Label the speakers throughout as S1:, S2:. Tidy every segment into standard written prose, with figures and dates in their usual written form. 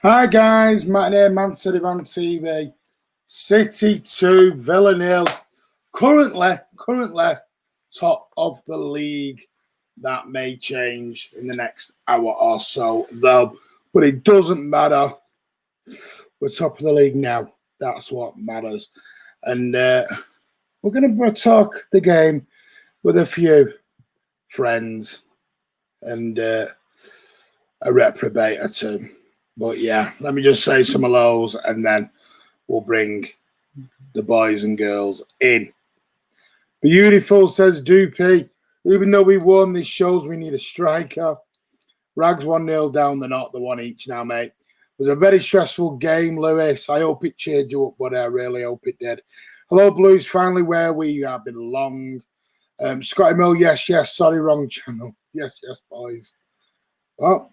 S1: Hi guys, my name is mcfcfantv. City 2, Villa 0. Currently top of the league. That may change in the next hour or so, though. But it doesn't matter. We're top of the league now. That's what matters. And we're going to talk the game with a few friends and a reprobate or two. But yeah, let me just say some hellos and then we'll bring the boys and girls in. Beautiful, says Doopy. Even though we won, this shows we need a striker. Rags 1-0 down, they're not the one each now, mate. It was a very stressful game, Lewis. I hope it cheered you up, buddy. I really hope it did. Hello, Blues. Finally where we have been long. Scotty Mill, yes. Sorry, wrong channel. Yes, boys. Well,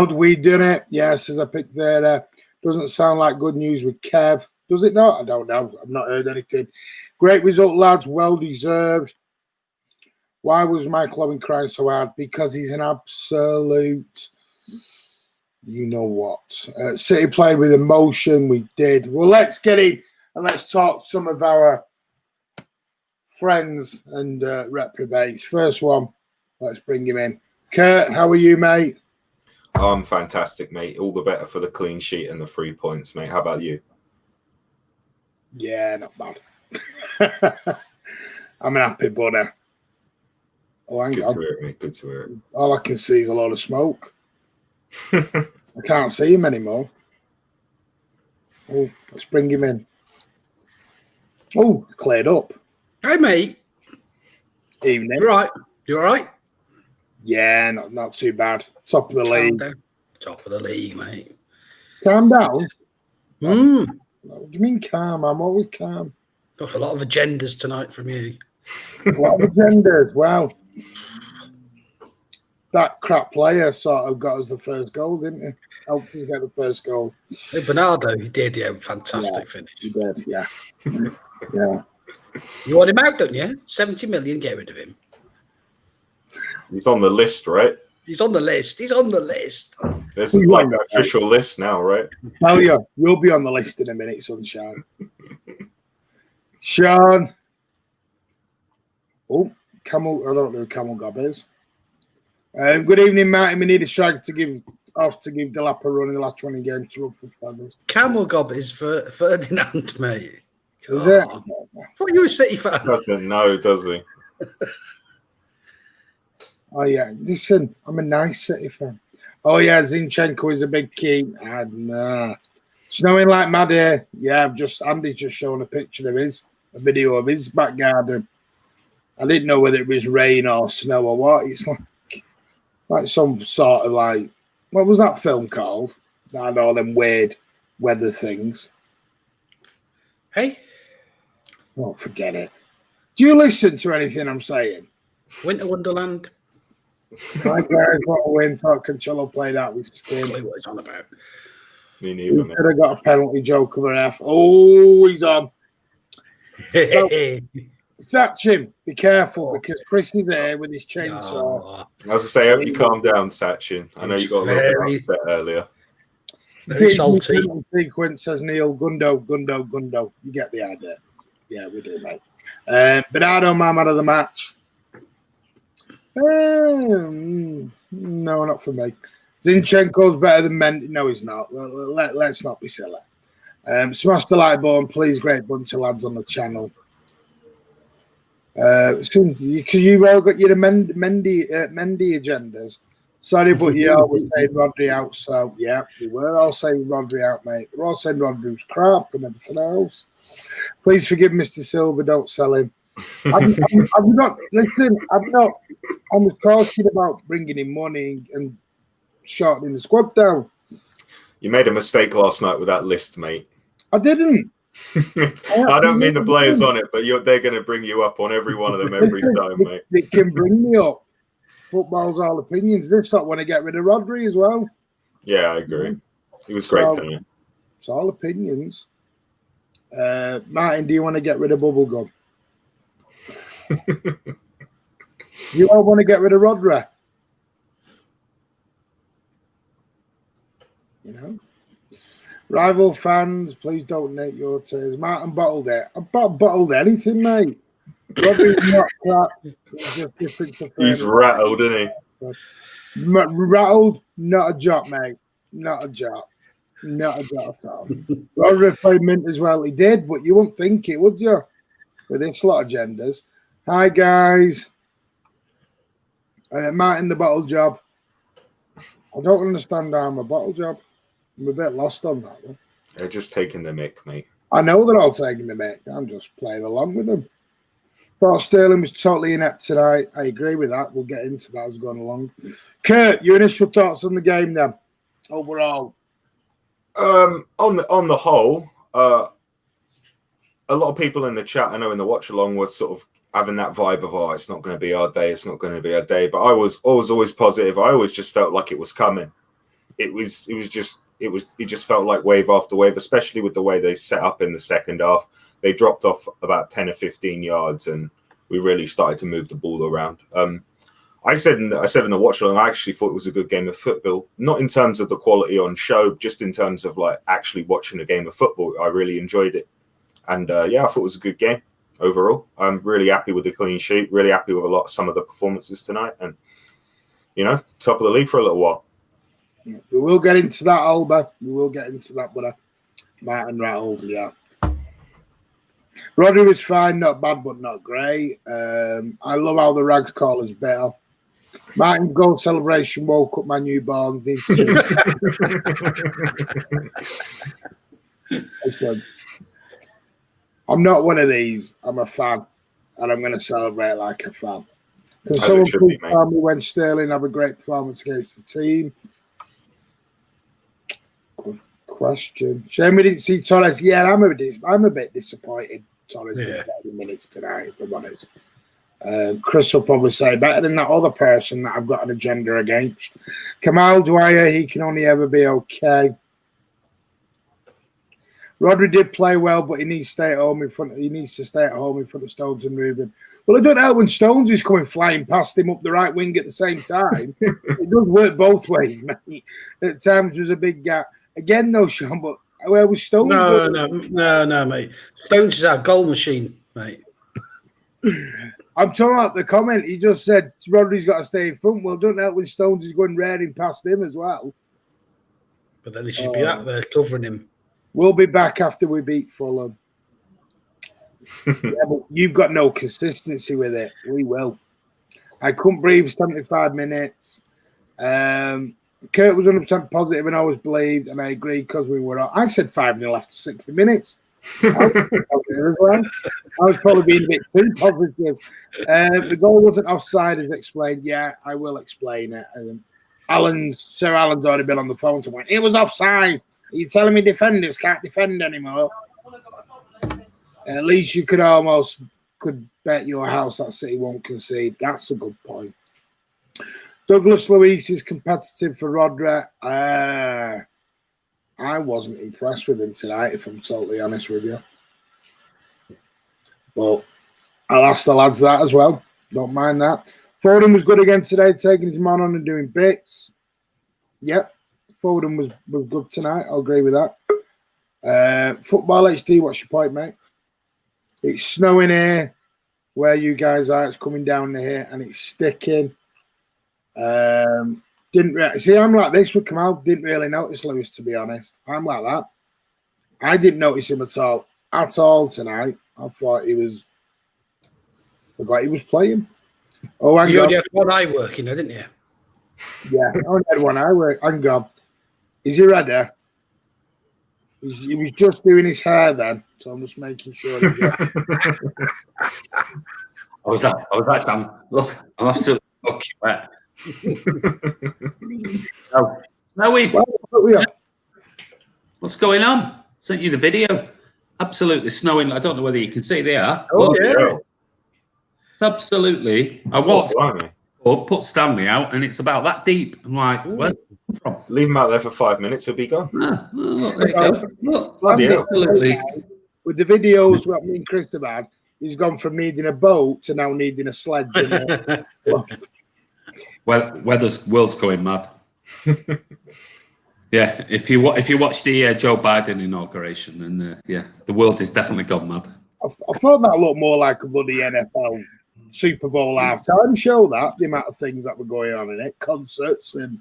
S1: we done it. Yes, as I picked there. Doesn't sound like good news with Kev. Does it not? I don't know. I've not heard anything. Great result, lads. Well deserved. Why was Michael Owen crying so hard? Because he's an absolute, you know what. City played with emotion. We did. Well, let's get in and let's talk some of our friends and reprobates. First one, let's bring him in. Kurt, how are you, mate?
S2: I'm fantastic, mate. All the better for the clean sheet and the 3 points, mate. How about you?
S1: Yeah, not bad. I'm an happy buddy. Oh, hang
S2: Good
S1: on.
S2: to hear it, mate. Good to hear it.
S1: All I can see is a lot of smoke. I can't see him anymore. Oh, let's bring him in. Oh, it's cleared up.
S3: Hey, mate.
S1: Evening.
S3: You right? You all right?
S1: Yeah, not too bad. Top of the league.
S3: Down. Top of the league, mate.
S1: Calm down.
S3: Got
S1: What do you mean calm? I'm always calm.
S3: a lot of agendas tonight from you.
S1: A lot of agendas. Well, that crap player sort of got us the first goal, didn't he? Helped us get the first goal.
S3: Hey, Bernardo, he did, yeah. Fantastic finish.
S1: He did, yeah. Yeah.
S3: You want him out, don't you? 70 million, get rid of him.
S2: He's on the list, right?
S3: He's on the list. He's on the list.
S2: This is like an official list now, right?
S1: Tell you, you'll be on the list in a minute, Sunshine. Sean. Oh, Camel. I don't know who Camel Gob is. Good evening, Martin. We need a striker to give Delap a run in the last 20 games to run for feathers.
S3: Camel Gob is for Ferdinand, mate.
S1: Is it?
S3: I thought you were a City fan.
S2: Doesn't know, does he?
S1: Oh, yeah. Listen, I'm a nice City fan. Oh, yeah, Zinchenko is a big key. Nah. Snowing like mad here. Yeah, Andy's just showing a video of his back garden. I didn't know whether it was rain or snow or what. It's like some sort of like, what was that film called? That had all them weird weather things.
S3: Hey?
S1: Oh, forget it. Do you listen to anything I'm saying?
S3: Winter Wonderland.
S1: Hi guys, what a win. Thought Cancelo played out with skin.
S3: What he's on about.
S2: Me
S1: He
S2: neither, man.
S1: could have got a penalty joke of an F. Oh, he's on. Satch him. Be careful because Chris is there with his chainsaw.
S2: I was going to say, I hope you calm down, Sachin. I know you got a little bit upset earlier.
S3: Very salty.
S1: Sequence, says Neil. Gundo. You get the idea. Yeah, we do, mate. Bernardo, man of the match. No, not for me. Zinchenko's better than Mendy. No, he's not. Let's not be silly. Smash the like button, please. Great bunch of lads on the channel. Soon, because you've all got your Mendy agendas. Sorry, but you always saying Rodri out. So yeah, we were all saying Rodri out, mate. We're all saying Rodri's crap and everything else. Please forgive Mr. Silver. Don't sell him. I'm not. Listen, I'm not. I was talking about bringing in money and shortening the squad down.
S2: You made a mistake last night with that list, mate.
S1: I didn't.
S2: I don't mean the players on it, but they're going to bring you up on every one of them every time, mate.
S1: It can bring me up. Football's all opinions. They start want to get rid of Rodri as well.
S2: Yeah, I agree. He was great tonight.
S1: It's all opinions. Martin, do you want to get rid of Bubblegum? You all want to get rid of Rodri? You know. Rival fans, please donate your tears. Martin bottled it. I bottled anything, mate. Robbie's not crap. He's just different to
S2: He's rattled, isn't he?
S1: Rattled, not a job, mate. Not a job. Not a job at all. Robbie played mint as well. He did, but you wouldn't think it, would you? With this lot of genders. Hi, guys. Martin, the bottle job. I don't understand how I'm a bottle job. I'm a bit lost on that one.
S2: They're just taking the mick, mate.
S1: I know they're all taking the mick. I'm just playing along with them. Thought Sterling was totally inept tonight. I agree with that. We'll get into that as we're going along. Kurt, your initial thoughts on the game then, overall?
S2: On the whole, a lot of people in the chat, I know in the watch along, was sort of having that vibe of, oh, it's not going to be our day. It's not going to be our day. But I was always positive. I always just felt like it was coming. It just felt like wave after wave, especially with the way they set up in the second half. They dropped off about 10 or 15 yards, and we really started to move the ball around. I said in the watch along, I actually thought it was a good game of football, not in terms of the quality on show, just in terms of like actually watching a game of football. I really enjoyed it, and I thought it was a good game overall. I'm really happy with the clean sheet. Really happy with some of the performances tonight, and top of the league for a little while.
S1: We will get into that, Alba. We will get into that, but Martin rattled, yeah. Roddy was fine, not bad, but not great. I love how the rags call is better. Martin's goal celebration woke up my newborn. I said, I'm not one of these. I'm a fan, and I'm going to celebrate like a fan. Can someone please tell me when Sterling have a great performance against the team? Good question. Shame we didn't see Torres. Yeah, I'm a bit disappointed. Torres did 30 minutes tonight, if I'm honest. Chris will probably say better than that other person that I've got an agenda against. Kamal Dwyer, he can only ever be okay. Rodri did play well, but he needs to stay at home in front. He needs to stay at home in front of Stones and Ruben. Well, it doesn't help when Stones is coming flying past him up the right wing at the same time. It does work both ways, mate. At times there's a big gap. Again, though, Sean, but where was Stones?
S3: No, mate. Stones is our goal machine, mate.
S1: I'm talking about the comment. He just said Rodri's got to stay in front. Well, it doesn't help when Stones is going raring past him as well.
S3: But then he should be out there covering him.
S1: We'll be back after we beat Fulham. Yeah, but you've got no consistency with it. We will. I couldn't breathe 75 minutes. Kurt was 100% positive and always believed, and I agree because we were. I said 5-0 after 60 minutes. I was probably being a bit too positive. The goal wasn't offside, as explained. Yeah, I will explain it. Sir Alan's already been on the phone to win. It was offside. Are you telling me defenders can't defend anymore? At least you could bet your house that City won't concede. That's a good point. Douglas Luiz is competitive for Rodri. I wasn't impressed with him tonight, if I'm totally honest with you. But I'll ask the lads that as well. Don't mind that. Foden was good again today, taking his man on and doing bits. Yep. Foden was good tonight. I'll agree with that. Football HD, what's your point, mate? It's snowing here where you guys are. It's coming down here and it's sticking. See, I'm like this with Kamal. Didn't really notice Lewis, to be honest. I'm like that. I didn't notice him at all tonight. I thought he was playing. Oh, hang on.
S3: You only had one eye working, didn't you?
S1: Yeah, I only had one eye work. Hang on. Is he ready? He was just doing his hair then, so I'm just making sure.
S4: I was that. Look, I'm absolutely fucking wet. Snowy. What's going on? Sent you the video. Absolutely snowing. I don't know whether you can see they are.
S3: Oh, yeah.
S4: It's absolutely. I walked up, put Stanley out, and it's about that deep. I'm like, where's it come from?
S2: Leave him out there for 5 minutes, he'll be gone.
S4: Look, there you go. Look, absolutely.
S1: With the videos what me and Chris have had, he's gone from needing a boat to now needing a sledge.
S4: Well, weather's world's going mad. Yeah, if you watch the Joe Biden inauguration, then the world is definitely gone mad.
S1: I thought that looked more like a bloody NFL Super Bowl halftime show. That the amount of things that were going on in it, concerts and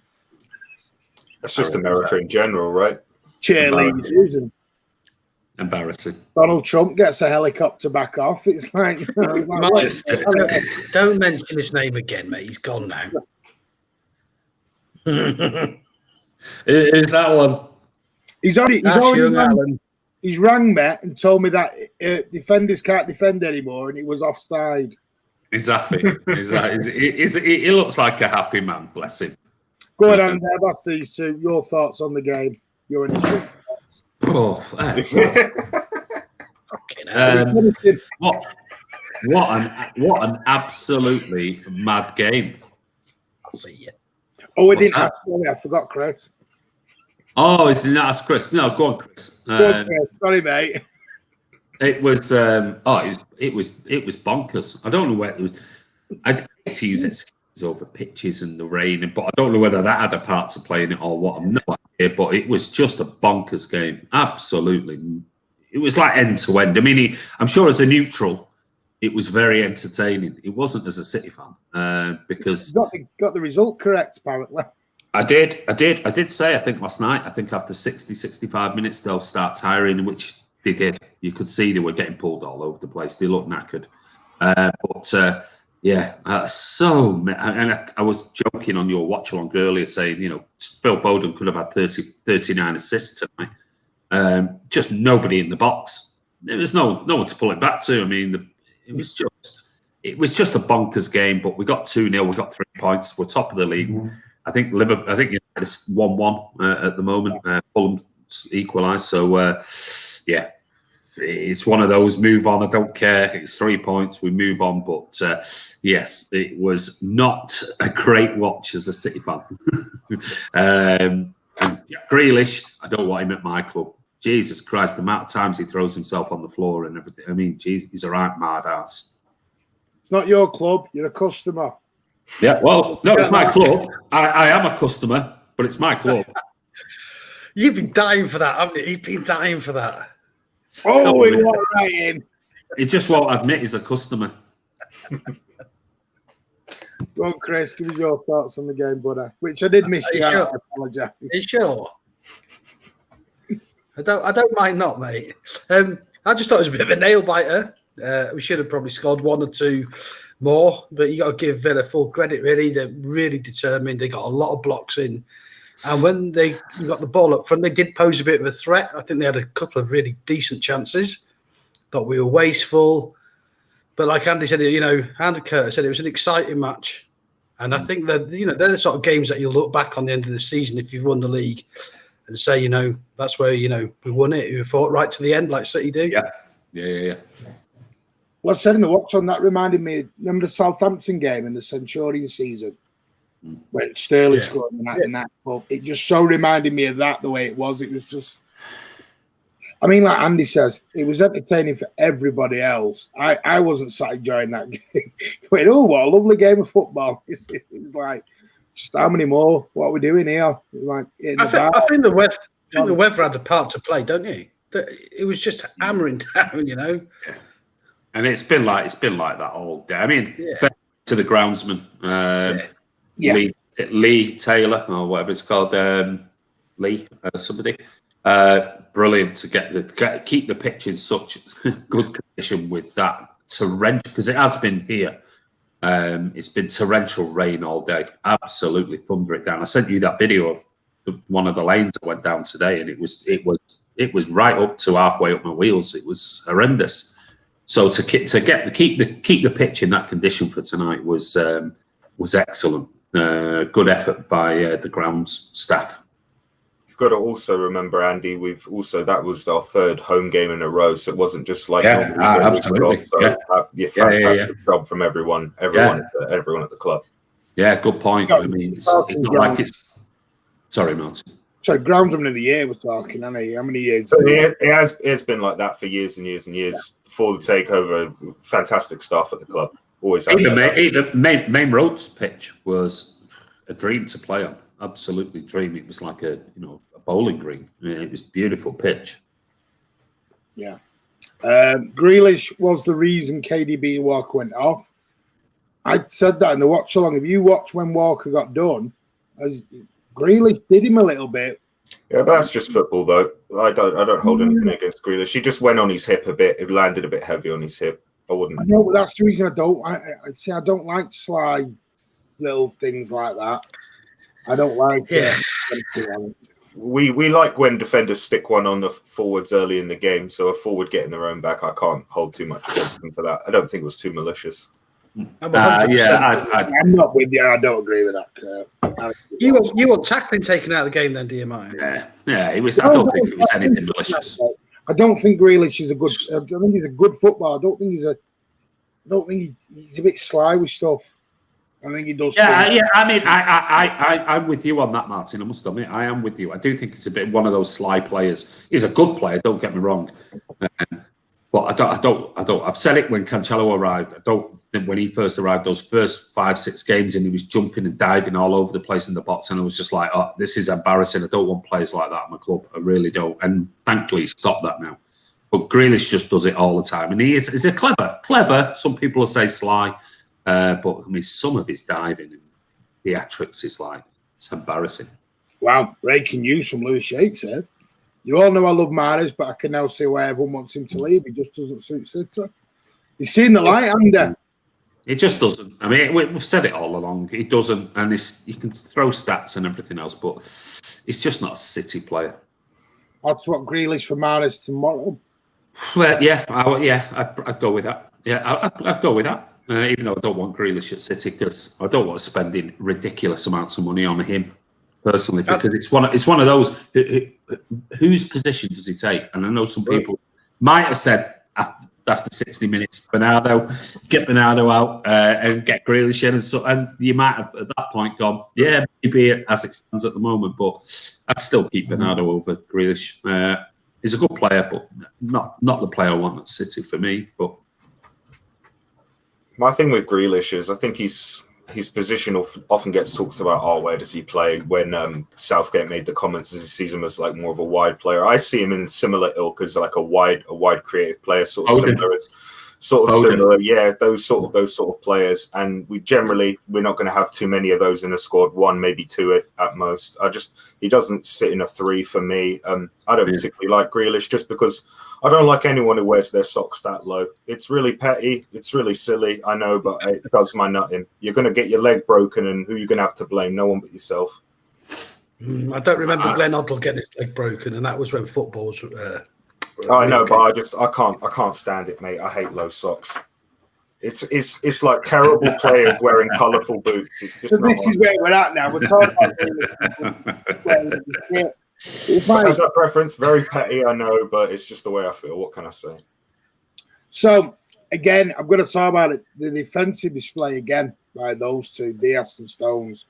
S2: That's just America in general, right?
S1: cheerleaders and
S4: Embarrassing.
S1: Donald Trump gets a helicopter back off. It's like,
S3: Don't mention his name again, mate. He's gone now.
S4: Is that one?
S1: He's rang me and told me that defenders can't defend anymore, and he was offside.
S4: He's happy. He looks like a happy man. Bless him.
S1: Go on, Andy. I've asked these two. Your thoughts on the game? Your initial thoughts.
S4: What an absolutely mad game.
S3: I'll see you.
S1: Oh, we didn't ask. I forgot, Chris.
S4: Oh, is it not ask Chris? No, go on, Chris.
S1: Sorry, mate.
S4: It was it was bonkers. I don't know where it was. I'd hate to use excuses over pitches and the rain, but I don't know whether that had a part to play in it or what. I'm no idea, but it was just a bonkers game. Absolutely, it was like end to end. I mean, I'm sure as a neutral, it was very entertaining. It wasn't as a City fan because
S1: got the result correct apparently.
S4: I did say, I think last night, I think after 60, 65 minutes, they'll start tiring, which they did. You could see they were getting pulled all over the place. They looked knackered. I was joking on your watch along earlier saying, Phil Foden could have had 39 assists tonight. Just nobody in the box. There was no one to pull it back to. I mean, it was just a bonkers game, but we got 2-0, we got 3 points. We're top of the league. Mm-hmm. I think it's 1-1 at the moment. Fulham equalised. So, it's one of those, move on. I don't care. It's 3 points. We move on. But, yes, it was not a great watch as a City fan. And Grealish, I don't want him at my club. Jesus Christ, the amount of times he throws himself on the floor and everything. I mean, he's a right mad ass.
S1: It's not your club. You're a customer.
S4: Yeah, well, no, it's my club. I am a customer, but it's my club.
S3: You've been dying for that, haven't you? You've been dying for that.
S1: Oh, he walked right in.
S4: He just won't admit he's a customer.
S1: Go on, Chris, give us your thoughts on the game, buddy. Which I did miss you. Sure? I apologise.
S3: Are you sure? I don't mind not, mate. I just thought it was a bit of a nail biter. We should have probably scored 1 or 2 more, but you got to give Villa full credit, really. They're really determined. They got a lot of blocks in. And when they got the ball up front, they did pose a bit of a threat. I think they had a couple of really decent chances. Thought we were wasteful. But like Andy said, Andy Curtis said, it was an exciting match. And I think that, they're the sort of games that you'll look back on the end of the season if you've won the league and say, that's where, we won it. We fought right to the end like City do.
S4: Yeah.
S1: Well, I said in the watch on that reminded me, remember the Southampton game in the Centurion season when Sterling scored in that club? It just so reminded me of that, the way it was. It was just, I mean, like Andy says, it was entertaining for everybody else. I wasn't sat enjoying that game. Wait, oh, what a lovely game of football. It was like, just how many more? What are we doing here? Like,
S3: I think the weather had a part to play, don't you? It was just hammering down,
S4: And it's been like that all day. I mean, fair to the groundsman, Lee Taylor or whatever it's called, somebody. Brilliant to keep the pitch in such good condition with that torrential, because it has been here. It's been torrential rain all day. Absolutely thunder it down. I sent you that video of one of the lanes that went down today, and it was right up to halfway up my wheels. It was horrendous. So to keep the pitch in that condition for tonight was excellent. Good effort by the grounds staff.
S2: You've got to also remember, Andy, that was our 3rd home game in a row, so it wasn't just like
S4: absolutely.
S2: Fantastic job from everyone at the club.
S4: Yeah, good point. I mean, it's not like it's. Sorry, Martin.
S1: So groundsman of the year we're talking, haven't we? How many years?
S2: It's been like that for years and years and years. Before the takeover, fantastic staff at the club. Always had
S4: even main roads pitch was a dream to play on. absolutely dream. It was like a bowling green. It was beautiful pitch.
S1: Yeah. Grealish was the reason KDB Walker went off. I said that in the watch along. If you watch when Walker got done, as Grealish did him a little bit.
S2: Yeah, but that's just football, though. I don't hold anything against Grealish. He just went on his hip a bit. It landed a bit heavy on his hip. I wouldn't.
S1: I know, but that's the reason I don't. I don't like sly little things like that. I don't like.
S3: Yeah.
S2: We like when defenders stick one on the forwards early in the game. So a forward getting their own back, I can't hold too much against them for that. I don't think it was too malicious.
S1: I'm not with you. I don't agree with that.
S3: You want tackling taken out of the game, then, do you, Martin?
S4: Yeah. It was. I don't think it was anything malicious.
S1: I don't think Grealish is a good. I think he's a good footballer. I don't think he's a bit sly with stuff. I think he does.
S4: Yeah. I mean, I'm with you on that, Martin. I must admit, I am with you. I do think it's a bit one of those sly players. He's a good player. Don't get me wrong. But I don't. I've said it when Cancelo arrived. I don't think when he first arrived, those first 5-6 games, and he was jumping and diving all over the place in the box, and I was just like, "Oh, this is embarrassing. I don't want players like that at my club. I really don't." And thankfully, he's stopped that now. But Grealish just does it all the time, and he's a clever. Some people will say sly, but I mean, some of his diving and theatrics is like it's embarrassing.
S1: Wow, breaking news from Lewis Shakes here. You all know I love Mahrez, but I can now see why everyone wants him to leave. He just doesn't suit City. He's seen the light, hasn't he?
S4: It just doesn't. I mean, we've said it all along. It doesn't, and you can throw stats and everything else, but it's just not a City player.
S1: That's what Grealish for Mahrez tomorrow.
S4: Well, yeah, I'd go with that. Yeah, I'd go with that. Even though I don't want Grealish at City because I don't want spending ridiculous amounts of money on him. Personally, because it's one of those whose position does he take? And I know some people might have said after 60 minutes, get Bernardo out and get Grealish in, and you might have at that point gone, yeah, maybe as it stands at the moment, but I'd still keep Bernardo over Grealish. He's a good player, but not the player I want at City for me. But
S2: my thing with Grealish is I think his position often gets talked about. Oh, where does he play? When Southgate made the comments as he sees him as like more of a wide player, I see him in similar ilk as like a wide creative player, sort of similar. Yeah, those sort of players. And we're not going to have too many of those in a squad. One, maybe two at most. He doesn't sit in a 3 for me. I don't particularly like Grealish just because I don't like anyone who wears their socks that low. It's really petty. It's really silly. I know, but it does my nut in. You're going to get your leg broken, and who are you going to have to blame? No one but yourself.
S3: I don't remember Glenn Hoddle getting his leg broken, and that was when football was.
S2: I know, but I can't stand it, mate. I hate low socks. It's like terrible players wearing colourful boots. It's just
S1: this is where we're at now. We're talking about
S2: Has that preference? Very petty, I know, but it's just the way I feel. What can I say?
S1: So, again, I'm going to talk about it. The defensive display again by those two, Diaz and Stones.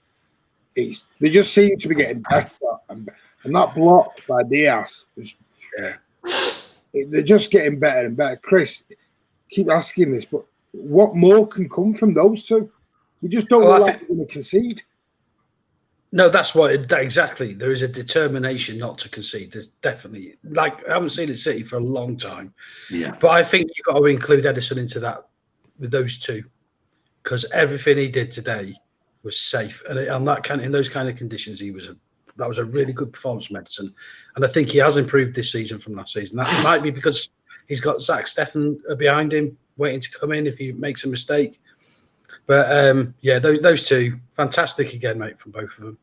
S1: They just seem to be getting better. And that block by Diaz, they're just getting better and better. Chris, keep asking this, but what more can come from those two? We just don't look like we're going to concede.
S3: No, that's exactly. There is a determination not to concede. There's definitely, I haven't seen it City for a long time.
S4: Yeah.
S3: But I think you've got to include Edison into that with those two, because everything he did today was safe, and in those kind of conditions, that was a really good performance from Edison, and I think he has improved this season from last season. That might be because he's got Zach Steffen behind him, waiting to come in if he makes a mistake. But those two, fantastic again, mate, from both of them.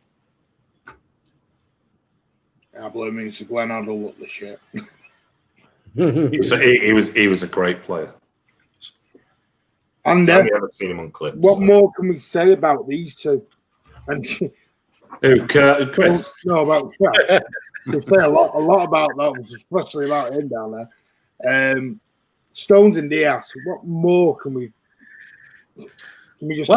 S1: I believe means Glenn Hoddle looked the shit.
S4: he was a great player.
S1: And
S2: I haven't seen him on clips.
S1: What more can we say about these two? And
S4: Chris?
S1: No, about we say a lot about those, especially about him down there. Stones and Diaz. What more can we?
S4: We've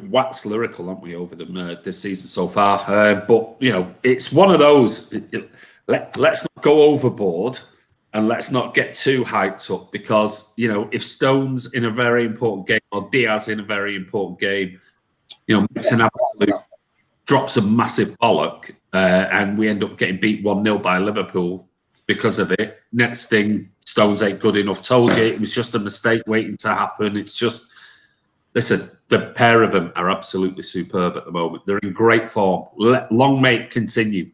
S4: waxed lyrical, haven't we, over them this season so far? But it's one of those. Let's not go overboard, and let's not get too hyped up because if Stones in a very important game or Diaz in a very important game, makes an absolute drops a massive bollock, and we end up getting beat 1-0 by Liverpool because of it. Next thing, Stones ain't good enough. Told you it was just a mistake waiting to happen. It's just, listen, the pair of them are absolutely superb at the moment. They're in great form. Long may it continue.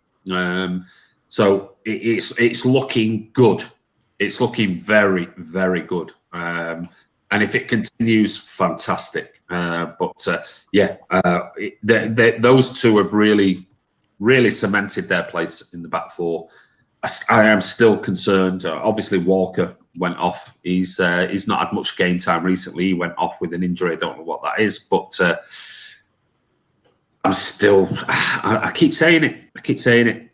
S4: So it's looking good. It's looking very, very good. And if it continues, fantastic. Those two have really, really cemented their place in the back four. I am still concerned. Obviously, Walker went off. He's not had much game time recently. He went off with an injury. I don't know what that is, but I'm still. I keep saying it. I keep saying it.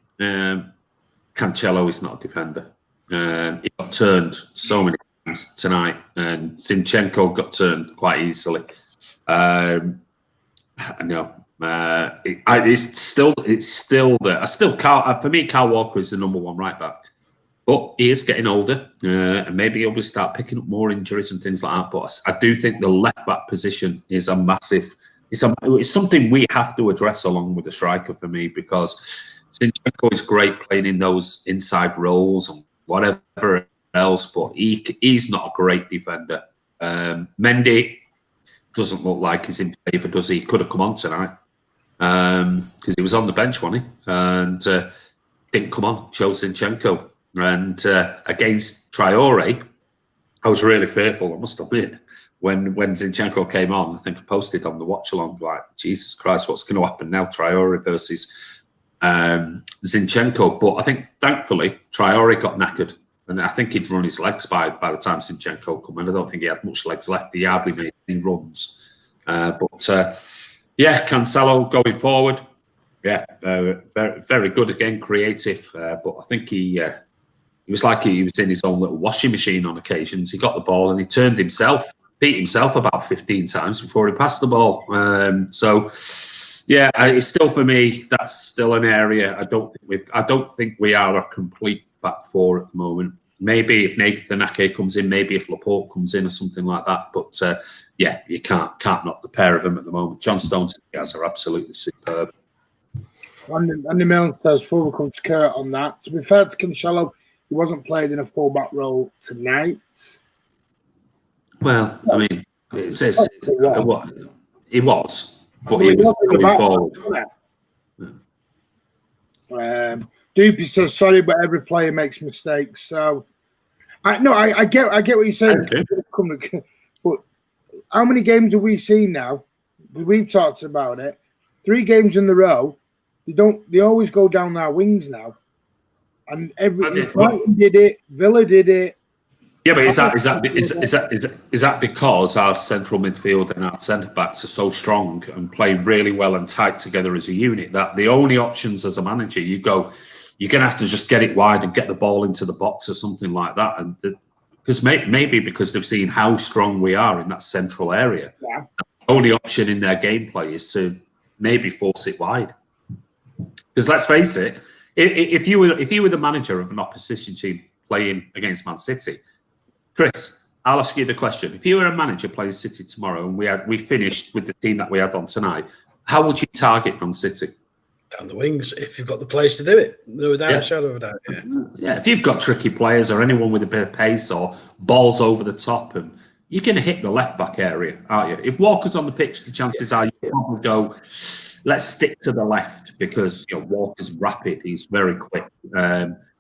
S4: Cancelo is not a defender. He got turned so many times tonight, and Zinchenko got turned quite easily. I know. It's still there. For me, Kyle Walker is the #1 right back, but he is getting older, and maybe he'll start picking up more injuries and things like that. But I do think the left back position is a massive. It's something we have to address along with the striker for me, because Zinchenko is great playing in those inside roles and whatever else, but he's not a great defender. Mendy doesn't look like he's in favour, does he? He could have come on tonight because he was on the bench, wasn't he? And didn't come on, chose Zinchenko. And against Traore, I was really fearful, I must admit, when Zinchenko came on. I think I posted on the watch along, like, Jesus Christ, what's going to happen now? Traore versus Zinchenko. But I think, thankfully, Traore got knackered. And I think he'd run his legs by the time Zinchenko came in. I don't think he had much legs left. He hardly made any runs. Cancelo going forward. Yeah, very, very good again, creative. But I think he was like he was in his own little washing machine on occasions. He got the ball and he turned himself, beat himself about 15 times before he passed the ball. It's still, for me, that's still an area I don't think we are a complete back four at the moment. Maybe if Nathan Ake comes in, maybe if Laporte comes in or something like that. But you can't knock the pair of them at the moment. John Stones and Diaz are absolutely superb.
S1: Andy Milne says, before we come to Kurt on that, to be fair to Cancelo, he wasn't played in a full-back role tonight.
S4: Well, I mean, it says what he was, but he was going forward.
S1: Doopy says, sorry, but every player makes mistakes. So, I get what you're saying. Okay. But how many games have we seen now? We've talked about it. 3 games in a row. They always go down our wings now. And Brighton did it, Villa did it.
S4: Yeah, but is that because our central midfield and our centre backs are so strong and play really well and tight together as a unit that the only options as a manager you're going to have to just get it wide and get the ball into the box or something like that, and because maybe because they've seen how strong we are in that central area, the only option in their gameplay is to maybe force it wide. Because let's face it, if you were the manager of an opposition team playing against Man City, Chris, I'll ask you the question: if you were a manager playing City tomorrow and we finished with the team that we had on tonight, how would you target Man City?
S3: Down the wings, if you've got the players to do it, without a shadow of a doubt.
S4: Yeah, if you've got tricky players or anyone with a bit of pace or balls over the top, and you're going to hit the left back area, aren't you? If Walker's on the pitch, the chances are you probably go, let's stick to the left, because Walker's rapid, he's very quick,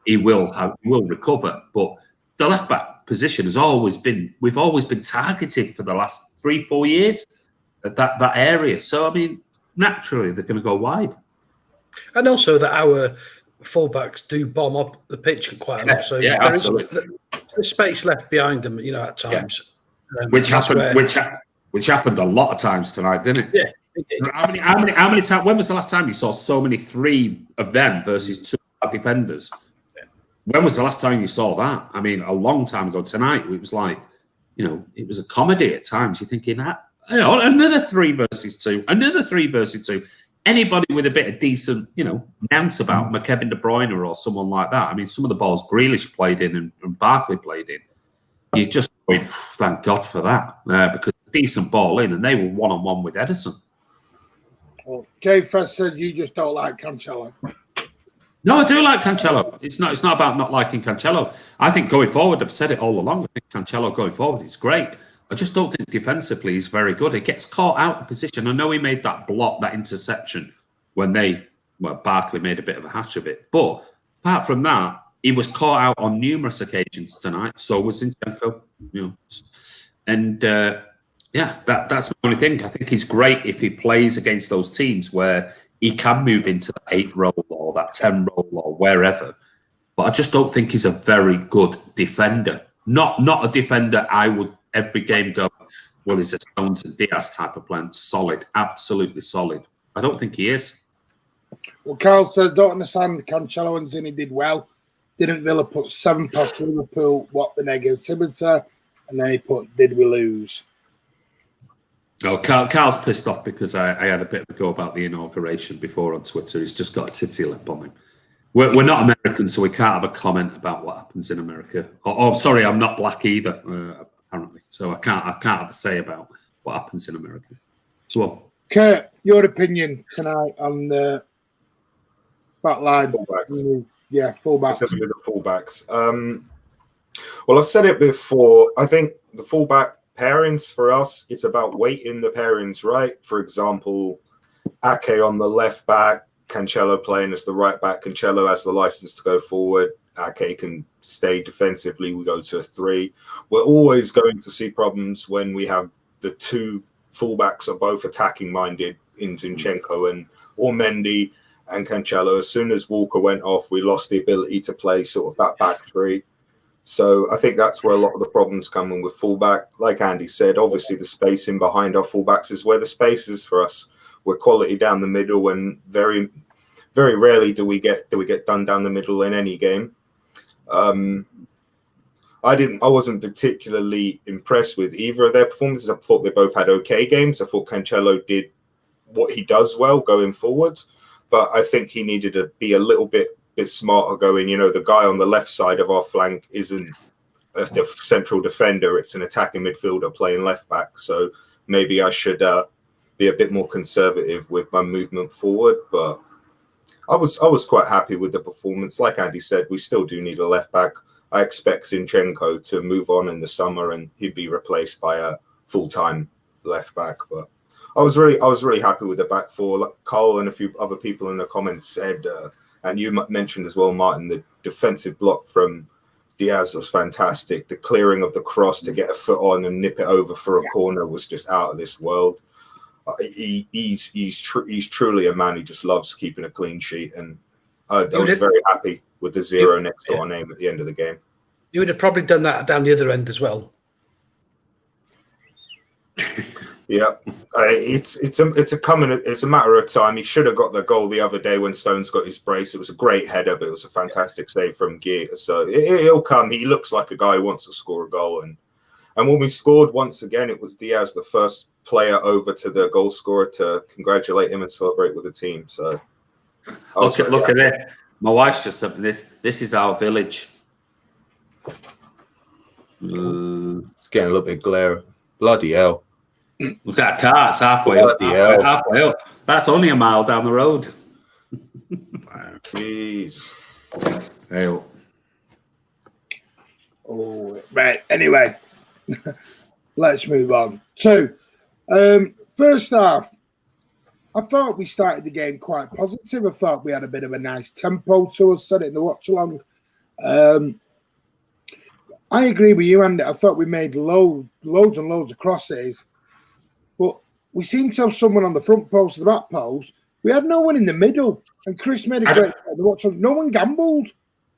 S4: he will recover. But the left back position we've always been targeted for the last 3-4 years at that area. So I mean, naturally they're going to go wide.
S3: And also that our fullbacks do bomb up the pitch quite a lot. So
S4: absolutely.
S3: There's space left behind them, at times.
S4: Yeah. Which happened a lot of times tonight, didn't it?
S3: Yeah.
S4: How many times? When was the last time you saw so many 3 of them versus 2 defenders? Yeah. When was the last time you saw that? I mean, a long time ago. Tonight, it was like, it was a comedy at times. You're thinking, another 3 versus 2, another 3 versus 2. Anybody with a bit of decent, nouns about Kevin De Bruyne or someone like that. I mean, some of the balls Grealish played in and Barkley played in, you just going, thank God for that, because decent ball in, and they were 1-on-1 with Edison.
S1: Well, K-Fest said you just don't like Cancelo.
S4: No, I do like Cancelo. It's not about not liking Cancelo. I think going forward, I've said it all along, I think Cancelo going forward is great. I just don't think defensively he's very good. He gets caught out of position. I know he made that block, that interception, when Barkley made a bit of a hash of it. But apart from that, he was caught out on numerous occasions tonight. So was Zinchenko, And that's my only thing. I think he's great if he plays against those teams where he can move into the 8 role or that 10 role or wherever. But I just don't think he's a very good defender. Not a defender I would every game go, well, he's a Stones and Diaz type of player. Solid, absolutely solid. I don't think he is.
S1: Well, Carl says, don't understand Cancelo and Zinni did well. Didn't Villa put 7 past Liverpool, what the negativity? And then he put, did we lose?
S4: Oh, Carl's pissed off because I had a bit of a go about the inauguration before on Twitter. He's just got a titty lip on him. We're not American, so we can't have a comment about what happens in America. Sorry, I'm not black either, apparently. So I can't have a say about what happens in America. So,
S1: Kurt, your opinion tonight on the back line?
S2: Fullbacks.
S1: Yeah, fullbacks.
S2: Specifically the fullbacks. Well, I've said it before. I think the fullback pairings for us, it's about weighting the pairings right. For example, Ake on the left back, Cancelo playing as the right back. Cancelo has the license to go forward. Ake can stay defensively. We go to a 3. We're always going to see problems when we have the 2 fullbacks are both attacking minded in Zinchenko or Mendy and Cancelo. As soon as Walker went off, we lost the ability to play sort of that back 3. So I think that's where a lot of the problems come in with fullback. Like Andy said, obviously the spacing behind our fullbacks is where the space is for us. We're quality down the middle, and very, very rarely do we get done down the middle in any game. I wasn't particularly impressed with either of their performances. I thought they both had okay games. I thought Cancelo did what he does well going forward, but I think he needed to be a little bit smarter going. The guy on the left side of our flank isn't a central defender; it's an attacking midfielder playing left back. So maybe I should be a bit more conservative with my movement forward. But I was quite happy with the performance. Like Andy said, we still do need a left back. I expect Zinchenko to move on in the summer and he'd be replaced by a full-time left back. But I was really happy with the back 4. Like Carl and a few other people in the comments said, and you mentioned as well, Martin, the defensive block from Diaz was fantastic. The clearing of the cross to get a foot on and nip it over for a corner was just out of this world. He's truly a man who just loves keeping a clean sheet, and I was very happy with the 0 next to our name at the end of the game.
S3: You would have probably done that down the other end as well.
S2: Yeah, it's a matter of time. He should have got the goal the other day when Stones got his brace. It was a great header, but it was a fantastic save from Gear. So it'll come. He looks like a guy who wants to score a goal, and when we scored once again, it was Diaz, the first player over to the goal scorer, to congratulate him and celebrate with the team. So
S4: look at it. My wife's just said this. This is our village.
S2: It's getting a little bit glare. Bloody hell!
S4: Look at that car. It's halfway up. Halfway up. That's only a mile down the road.
S2: Jeez.
S4: Hey.
S1: Oh, right. Anyway, let's move on. So, first half, I thought we started the game quite positive. I thought we had a bit of a nice tempo to us, said it in the watch along. I agree with you, Andy. I thought we made loads and loads of crosses, but we seemed to have someone on the front post and the back post. We had no one in the middle, and Chris made a great watch. No one gambled.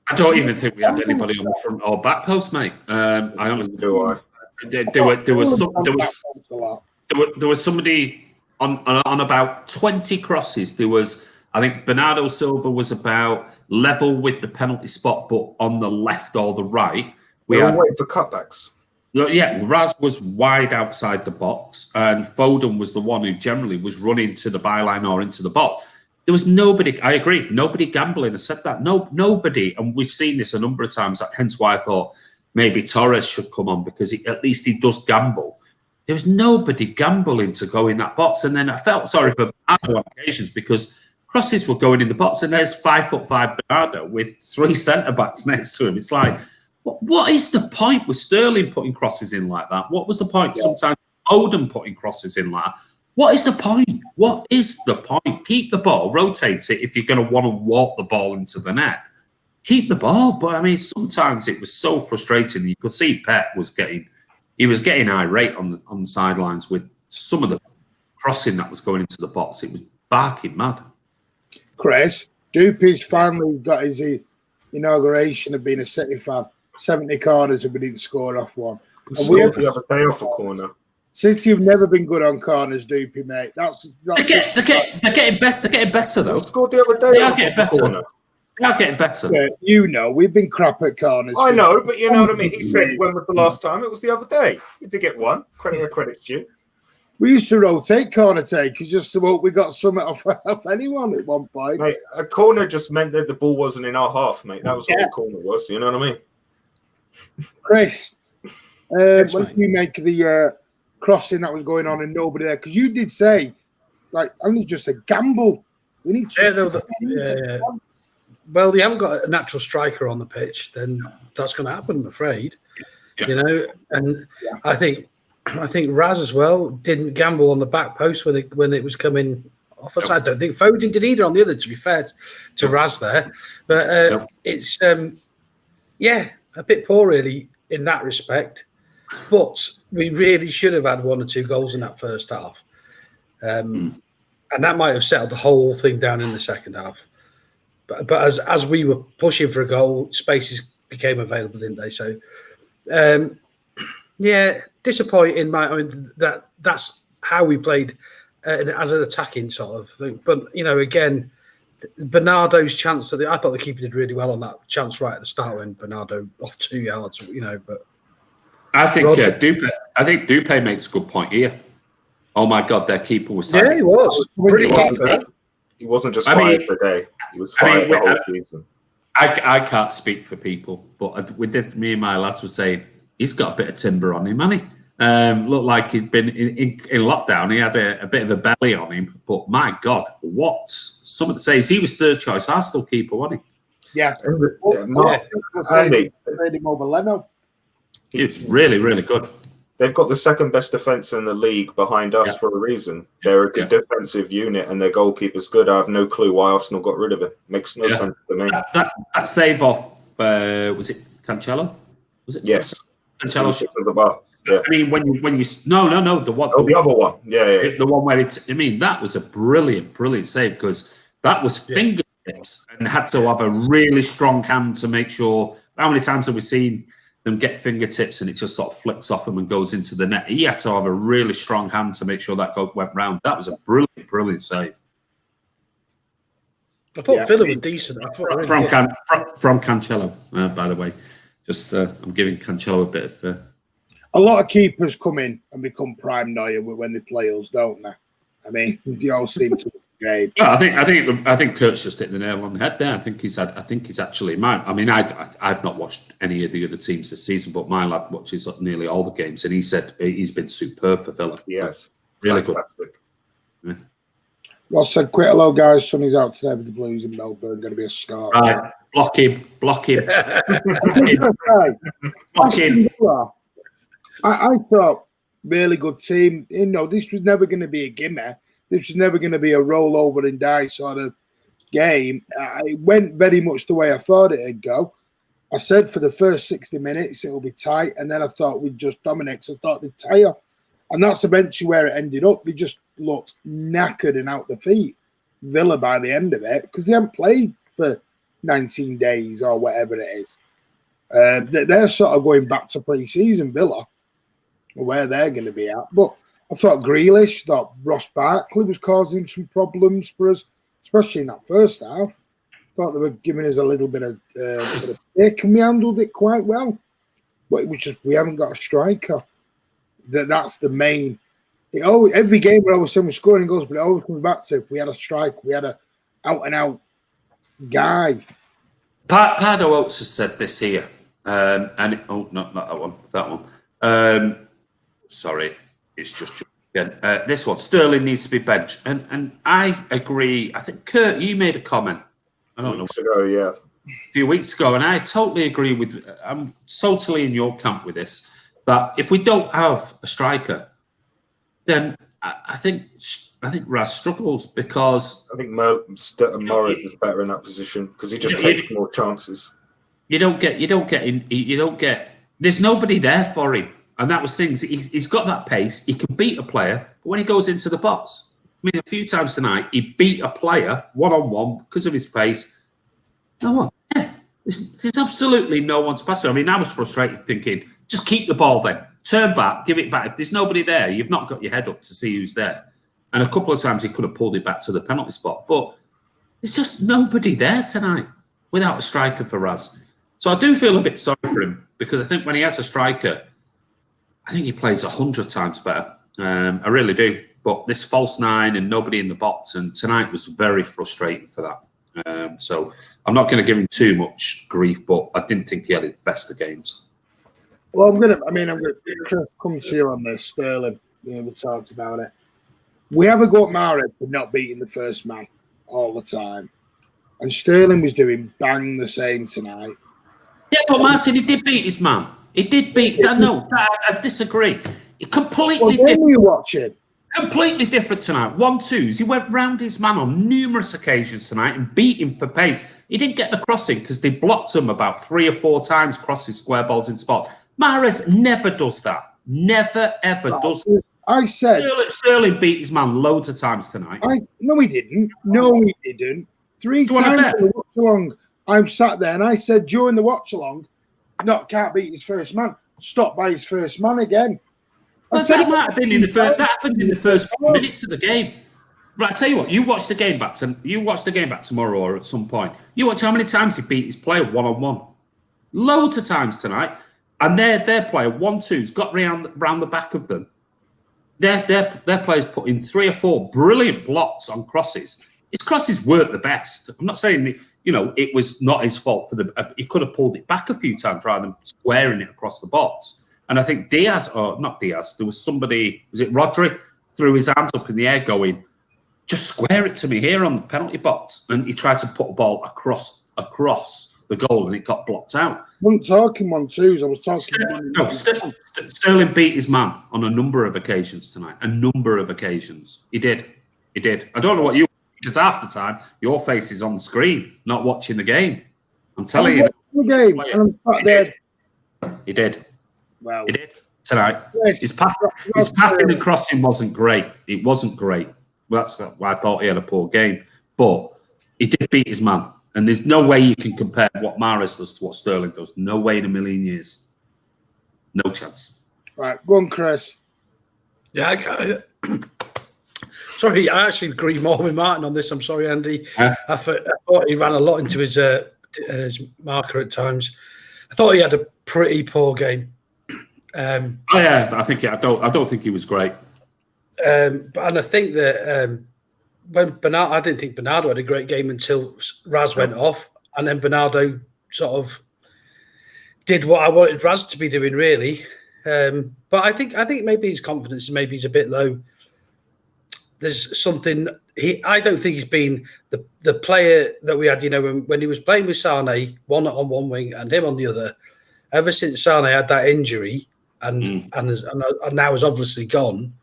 S4: I don't even think we had anybody on the front or back post, mate. I honestly do. There was somebody on about 20 crosses. There was, I think, Bernardo Silva was about level with the penalty spot, but on the left or the right.
S2: We were waiting for cutbacks.
S4: Yeah, Raz was wide outside the box, and Foden was the one who generally was running to the byline or into the box. There was nobody, I agree, nobody gambling. I said that. Nobody, and we've seen this a number of times, hence why I thought maybe Torres should come on, because at least he does gamble. there was nobody gambling to go in that box. And then I felt sorry for Bernardo on occasions because crosses were going in the box, and there's 5'5" Bernardo with 3 centre backs next to him. It's like, what is the point with Sterling putting crosses in like that? What was the point sometimes Odin putting crosses in like that? What is the point? What is the point? Keep the ball, rotate it if you're going to want to walk the ball into the net. Keep the ball. But I mean, sometimes it was so frustrating. You could see Pep was getting irate on the sidelines with some of the crossing that was going into the box. It was barking mad.
S1: Chris, Doopy's finally got his inauguration of being a City fan. 70 corners and we didn't score off one.
S2: We scored the other day off a corner.
S1: Since you've never been good on corners, Doopy, mate. They're
S4: getting better. They're getting better though.
S2: We scored the other day.
S4: They are getting better. They are getting better.
S1: Yeah, you know, we've been crap at corners.
S2: I know, but you know what I mean. He said when was the last time? It was the other day. We did get one. Credit where credit's due.
S1: We used to rotate corner takers just to hope we got something off anyone at one point.
S2: Mate, a corner just meant that the ball wasn't in our half, mate. That was what a corner was. You know what I mean?
S1: Chris, what do you make of the crossing that was going on and nobody there? Because you did say, like, only just a gamble. We need to.
S3: Well, you haven't got a natural striker on the pitch, then that's going to happen, I'm afraid. Yeah. You know, and I think Raz as well didn't gamble on the back post when it was coming off us. I don't think Foden did either on the other, to be fair to Raz there. But it's, a bit poor really in that respect. But we really should have had 1 or 2 goals in that first half. And that might have settled the whole thing down in the second half. But as we were pushing for a goal, spaces became available, didn't they? So, disappointing. I mean, that's how we played as an attacking sort of thing. But you know, again, Bernardo's chance. I thought the keeper did really well on that chance right at the start when Bernardo off 2 yards. You know, but
S4: I think Dupe makes a good point here. Oh my God, their keeper was.
S3: Yeah, he was.
S2: He wasn't just fired per day. He was fired the whole season.
S4: I can't speak for people, but me and my lads were saying he's got a bit of timber on him, hasn't he? Looked like he'd been in lockdown. He had a bit of a belly on him, but my God, what some of the says he was 3rd choice Arsenal keeper, wasn't
S1: he? Yeah,
S2: Andy
S1: played him over Leno.
S4: It's really, really good.
S2: They've got the 2nd best defence in the league behind us for a reason. They're a good defensive unit and their goalkeeper's good. I have no clue why Arsenal got rid of it. Makes no sense to me.
S4: That save off, was it Cancelo? Was it?
S2: Yes.
S4: Cancelo.
S2: The bar. Yeah.
S4: I mean, when you no, the one.
S2: Oh, the other one. Yeah.
S4: The one where that was a brilliant save because that was fingertips and had to have a really strong hand to make sure. How many times have we seen them get fingertips and it just sort of flicks off them and goes into the net? He had to have a really strong hand to make sure that goal went round. That was a brilliant save.
S3: I thought Villa were decent.
S4: From Cancelo, by the way. Just I'm giving Cancelo a bit of.
S1: A lot of keepers come in and become prime Neuer when they play us, don't they? I mean, they all seem to. Great.
S4: Well, I think Kurt's just hit the nail on the head there. I think he's actually mine. I mean, I've not watched any of the other teams this season, but my lad watches nearly all the games, and he said he's been superb for Villa.
S2: Yes,
S4: really
S2: fantastic.
S4: Good. Yeah.
S1: Ross said, "Quite hello, guys. Sonny's out today with the Blues in Melbourne. Going to be a scar."
S4: Right, block him. Block him.
S1: I thought really good team. You know, this was never going to be a gimme. This was never going to be a roll over and die sort of game. It went very much the way I thought it'd go. I said for the first 60 minutes it'll be tight, and then I thought we'd just dominate. So I thought they'd tire, and that's eventually where it ended up. They just looked knackered and out the feet, Villa, by the end of it, because they haven't played for 19 days or whatever it is. They're sort of going back to pre-season, Villa, where they're going to be at. But I thought Grealish, thought Ross Barkley was causing some problems for us, especially in that first half. Thought they were giving us a little bit of stick, and we handled it quite well. But it was just we haven't got a striker. That's the main. Every game we're always saying we're scoring goals, but it always comes back to if we had a striker, we had a out and out guy.
S4: Pardo Oates has said this here, not that one. Sorry. It's just this one. Sterling needs to be benched, and I agree. I think Kurt, you made a comment. I don't know.
S2: Ago, yeah.
S4: A few weeks ago, and I totally agree with. I'm totally in your camp with this. That if we don't have a striker, then I think Raz struggles because
S2: I think Morris is better in that position because he just takes more chances. You don't
S4: get. There's nobody there for him, and that was things. He's got that pace. He can beat a player, but when he goes into the box, I mean, a few times tonight he beat a player one-on-one because of his pace. No one. Yeah, there's absolutely no one to pass it. I mean, I was frustrated thinking, just keep the ball then. Turn back, give it back. If there's nobody there, you've not got your head up to see who's there. And a couple of times he could have pulled it back to the penalty spot. But there's just nobody there tonight without a striker for Raz. So I do feel a bit sorry for him because I think when he has a striker, I think he plays 100 times better. I really do. But this false nine and nobody in the box, and tonight was very frustrating for that. So I'm not going to give him too much grief, but I didn't think he had his best of games.
S1: Well, I'm gonna come to you on this, Sterling. We talked about it. We have a go at Mahrez for not beating the first man all the time, and Sterling was doing bang the same tonight.
S4: Yeah, but Martin, he did beat his man. He did beat. No, I disagree. Completely different.
S1: Were you watching?
S4: Completely different tonight. 1-2s. He went round his man on numerous occasions tonight and beat him for pace. He didn't get the crossing because they blocked him about 3 or 4 times, crosses square balls in spot. Mahrez never does that. Never, ever does that.
S1: I said...
S4: Sterling beat his man loads of times tonight.
S1: No, he didn't. No, he didn't. 3 times in the watch-along, I'm sat there and I said during the watch-along, can't beat his first man. Stop by his first man again.
S4: That might have been in the first. That happened in the first minutes of the game. Right, I tell you what. You watch the game back tomorrow or at some point. You watch how many times he beat his player one-on-one. Loads of times tonight, and their player 1-2's got round the back of them. Their players put in 3 or 4 brilliant blocks on crosses. His crosses weren't the best. I'm not saying that, it was not his fault for he could have pulled it back a few times rather than squaring it across the box. And I think there was somebody, was it Rodri, threw his hands up in the air going, just square it to me here on the penalty box. And he tried to put a ball across the goal and it got blocked out.
S1: I wasn't talking 1-2s. I was talking...
S4: Sterling beat his man on a number of occasions tonight. A number of occasions. He did. I don't know what you... Because half the time, your face is on the screen, not watching the game. I'm telling you.
S1: The game, and I'm sat there.
S4: He did.
S1: Well,
S4: he did tonight. Yes, his passing and crossing wasn't great. It wasn't great. Well, that's why I thought he had a poor game. But he did beat his man. And there's no way you can compare what Mahrez does to what Sterling does. No way in a million years. No chance.
S1: Right, go on, Chris.
S3: Yeah, sorry, I actually agree more with Martin on this. I'm sorry, Andy. I thought he ran a lot into his marker at times. I thought he had a pretty poor game.
S4: I don't think he was great.
S3: And I think that when Bernardo, I didn't think Bernardo had a great game until Raz went off, and then Bernardo sort of did what I wanted Raz to be doing, really. But I think maybe his confidence maybe he's a bit low. There's something I don't think he's been the player that we had, when he was playing with Sane, one on one wing and him on the other. Ever since Sane had that injury and now is obviously gone,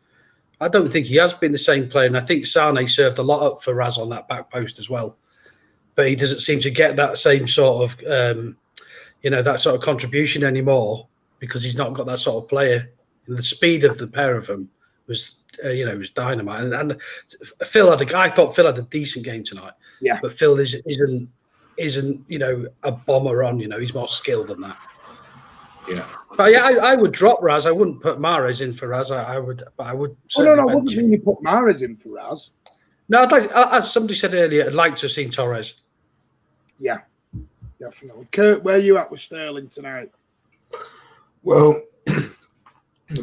S3: I don't think he has been the same player. And I think Sane served a lot up for Raz on that back post as well. But he doesn't seem to get that same sort of, that sort of contribution anymore because he's not got that sort of player. And the speed of the pair of them was dynamite. And I thought Phil had a decent game tonight.
S1: Yeah.
S3: But Phil isn't a bomber on. He's more skilled than that.
S4: Yeah.
S3: But yeah, I would drop Raz. I wouldn't put Mahrez in for Raz. I would.
S1: No. I wouldn't mean you put Mahrez in for Raz.
S3: No, as somebody said earlier, I'd like to have seen Torres.
S1: Yeah, definitely. Kurt, where are you at with Sterling tonight?
S2: Well,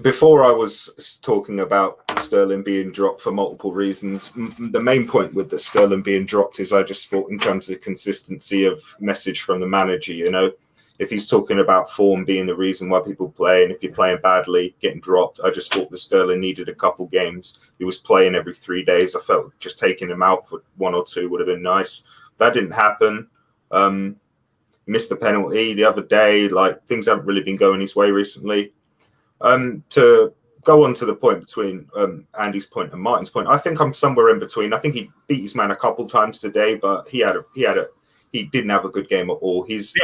S2: before I was talking about Sterling being dropped for multiple reasons, the main point with the Sterling being dropped is I just thought in terms of consistency of message from the manager, if he's talking about form being the reason why people play, and if you're playing badly, getting dropped, I just thought that Sterling needed a couple games. He was playing every 3 days. I felt just taking him out for 1 or 2 would have been nice. That didn't happen. Missed the penalty the other day. Like, things haven't really been going his way recently. To go on to the point between Andy's point and Martin's point, I think I'm somewhere in between. I think he beat his man a couple times today, but he didn't have a good game at all. His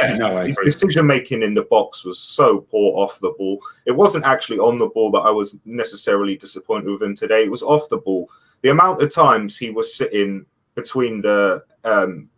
S2: decision making in the box was so poor off the ball. It wasn't actually on the ball that I was necessarily disappointed with him today. It was off the ball. The amount of times he was sitting between the